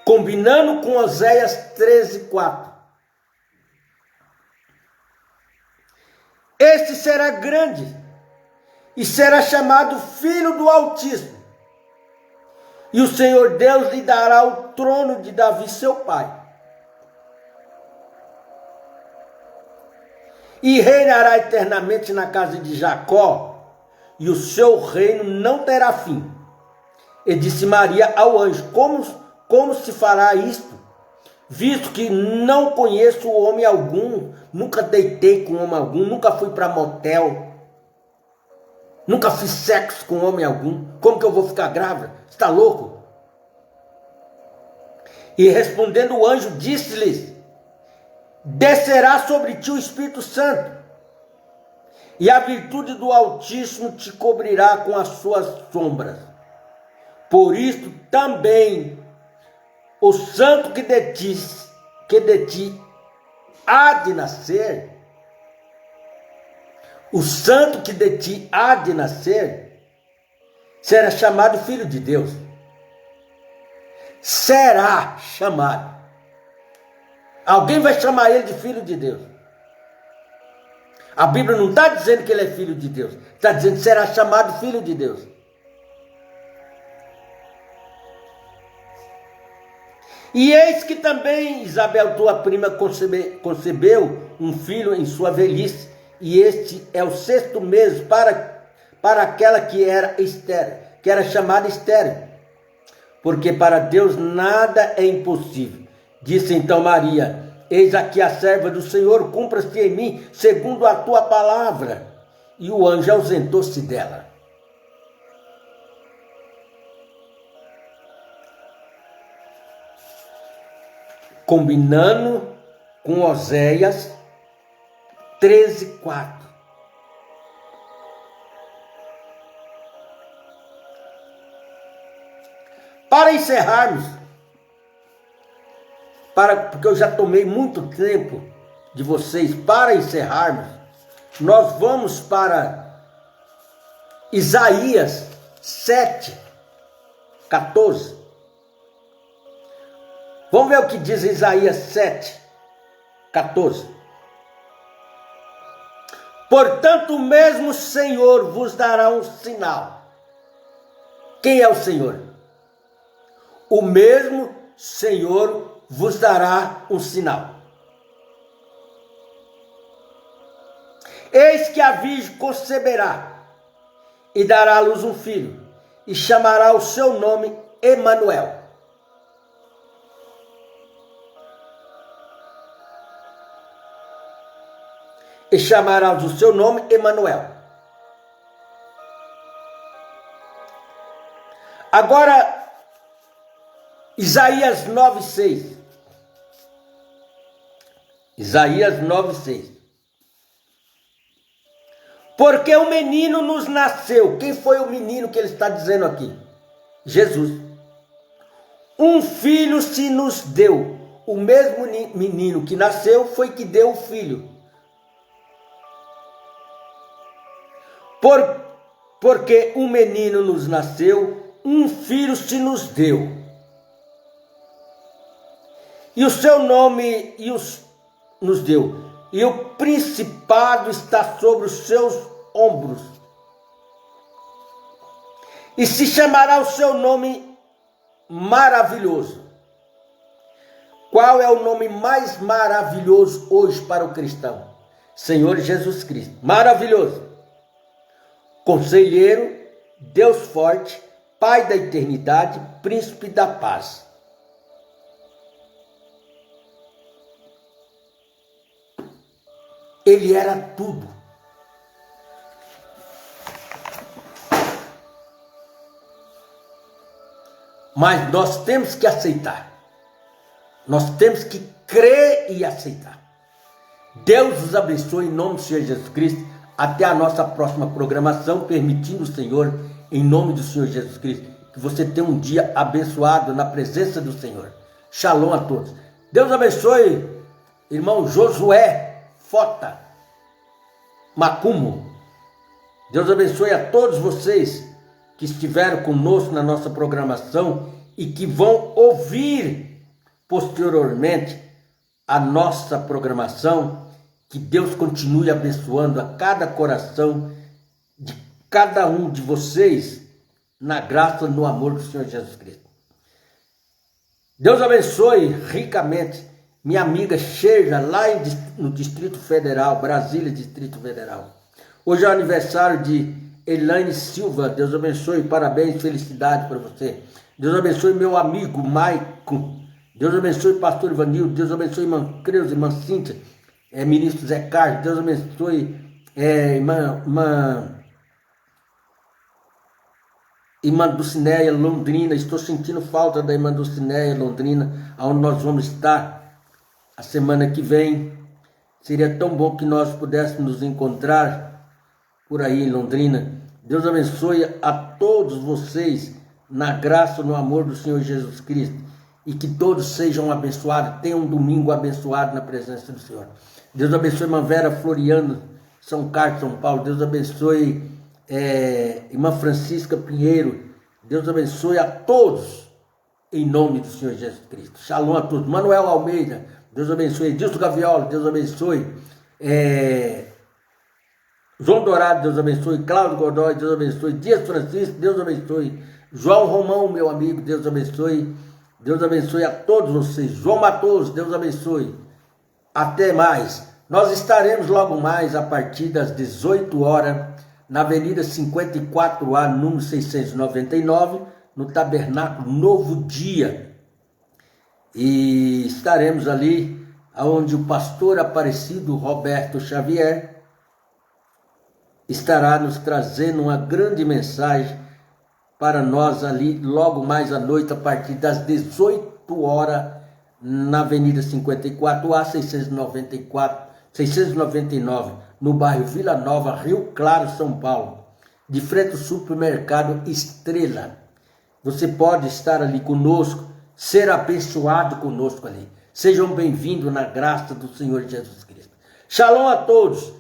Combinando com Oséias 13, 4. Este será grande e será chamado Filho do Altíssimo. E o Senhor Deus lhe dará o trono de Davi, seu pai. E reinará eternamente na casa de Jacó, e o seu reino não terá fim. E disse Maria ao anjo: como se fará isto, visto que não conheço homem algum, nunca deitei com homem algum, nunca fui para motel, nunca fiz sexo com homem algum, como que eu vou ficar grávida? Está louco? E respondendo o anjo, disse-lhes: descerá sobre ti o Espírito Santo, e a virtude do Altíssimo te cobrirá com as suas sombras. Por isso também o santo que de ti há de nascer, o santo que de ti há de nascer, será chamado Filho de Deus. Será chamado. Alguém vai chamar ele de Filho de Deus. A Bíblia não está dizendo que ele é Filho de Deus. Está dizendo que será chamado Filho de Deus. E eis que também Isabel, tua prima, concebeu um filho em sua velhice, e este é o 6º mês para aquela que era estéril, que era chamada estéril, porque para Deus nada é impossível. Disse então Maria: eis aqui a serva do Senhor, cumpra-se em mim segundo a tua palavra. E o anjo ausentou-se dela. Combinando com Oséias 13:4. Para encerrarmos, porque eu já tomei muito tempo de vocês, para encerrarmos, nós vamos para Isaías 7:14. Vamos ver o que diz Isaías 7:14. Portanto, o mesmo Senhor vos dará um sinal. Quem é o Senhor? O mesmo Senhor vos dará um sinal. Eis que a virgem conceberá e dará à luz um filho, e chamará o seu nome Emanuel. E chamará o seu nome Emanuel. Agora, Isaías 9:6. Isaías 9:6. Porque um menino nos nasceu. Quem foi o menino que ele está dizendo aqui? Jesus. Um filho se nos deu. O mesmo menino que nasceu foi que deu o filho. Porque um menino nos nasceu, um filho se nos deu. E o seu nome nos deu. E o principado está sobre os seus ombros. E se chamará o seu nome Maravilhoso. Qual é o nome mais maravilhoso hoje para o cristão? Senhor Jesus Cristo. Maravilhoso. Conselheiro, Deus forte, Pai da eternidade, Príncipe da paz. Ele era tudo. Mas nós temos que aceitar. Nós temos que crer e aceitar. Deus os abençoe em nome do Senhor Jesus Cristo. Até a nossa próxima programação, permitindo o Senhor, em nome do Senhor Jesus Cristo, que você tenha um dia abençoado na presença do Senhor. Shalom a todos. Deus abençoe, irmão Josué Fota Macumo. Deus abençoe a todos vocês que estiveram conosco na nossa programação e que vão ouvir posteriormente a nossa programação. Que Deus continue abençoando a cada coração de cada um de vocês, na graça e no amor do Senhor Jesus Cristo. Deus abençoe ricamente minha amiga Sheila, lá no Distrito Federal, Brasília, Distrito Federal. Hoje é o aniversário de Elaine Silva. Deus abençoe, parabéns, felicidade para você. Deus abençoe meu amigo Maicon. Deus abençoe pastor Ivanildo. Deus abençoe irmã Creuza, irmã Cíntia. Ministro Zé Carlos, Deus abençoe, irmã Dulcinéia, Londrina. Estou sentindo falta da irmã Dulcinéia, Londrina, onde nós vamos estar a semana que vem. Seria tão bom que nós pudéssemos nos encontrar por aí em Londrina. Deus abençoe a todos vocês na graça, no amor do Senhor Jesus Cristo. E que todos sejam abençoados, tenham um domingo abençoado na presença do Senhor. Deus abençoe irmã Vera Floriano, São Carlos, São Paulo. Deus abençoe irmã Francisca Pinheiro. Deus abençoe a todos, em nome do Senhor Jesus Cristo. Shalom a todos. Manuel Almeida, Deus abençoe. Edilson Gaviola, Deus abençoe. João Dourado, Deus abençoe. Cláudio Godoy, Deus abençoe. Dias Francisco, Deus abençoe. João Romão, meu amigo, Deus abençoe. Deus abençoe a todos vocês. João Matoso, Deus abençoe. Até mais. Nós estaremos logo mais a partir das 18 horas na Avenida 54A, número 699, no Tabernáculo Novo Dia. E estaremos ali onde o pastor Aparecido Roberto Xavier estará nos trazendo uma grande mensagem para nós ali logo mais à noite, a partir das 18 horas, na Avenida 54A, 699, no bairro Vila Nova, Rio Claro, São Paulo, de frente ao supermercado Estrela. Você pode estar ali conosco, ser abençoado conosco ali. Sejam bem-vindos na graça do Senhor Jesus Cristo. Shalom a todos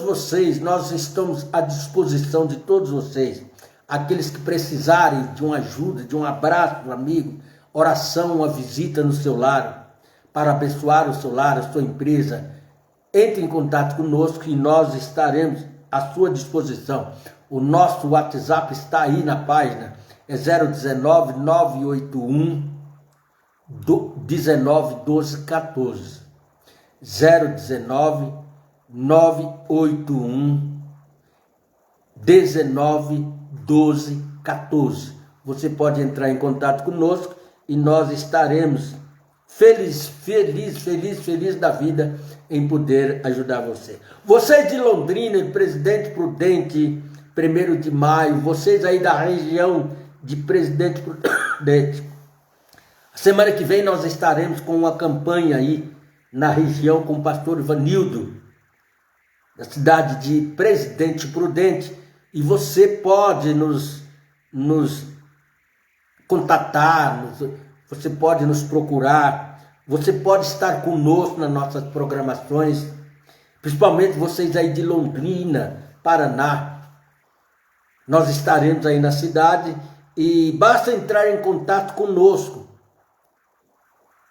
vocês. Nós estamos à disposição de todos vocês. Aqueles que precisarem de uma ajuda, de um abraço do amigo, oração, uma visita no seu lar, para abençoar o seu lar, a sua empresa, entre em contato conosco e nós estaremos à sua disposição. O nosso WhatsApp está aí na página, é 019 981 19 12 14. 019 981 19 12 14. Você pode entrar em contato conosco e nós estaremos feliz da vida em poder ajudar você. Vocês de Londrina, Presidente Prudente, 1º de maio, vocês aí da região de Presidente Prudente. Semana que vem nós estaremos com uma campanha aí na região com o pastor Ivanildo, da cidade de Presidente Prudente, e você pode nos contatar, você pode nos procurar, você pode estar conosco nas nossas programações, principalmente vocês aí de Londrina, Paraná. Nós estaremos aí na cidade e basta entrar em contato conosco.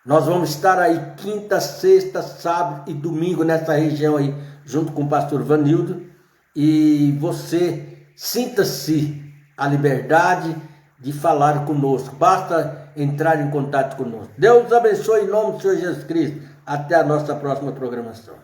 Nós vamos estar aí quinta, sexta, sábado e domingo nessa região aí, junto com o pastor Vanildo, e você sinta-se a liberdade de falar conosco. Basta entrar em contato conosco. Deus abençoe em nome do Senhor Jesus Cristo. Até a nossa próxima programação.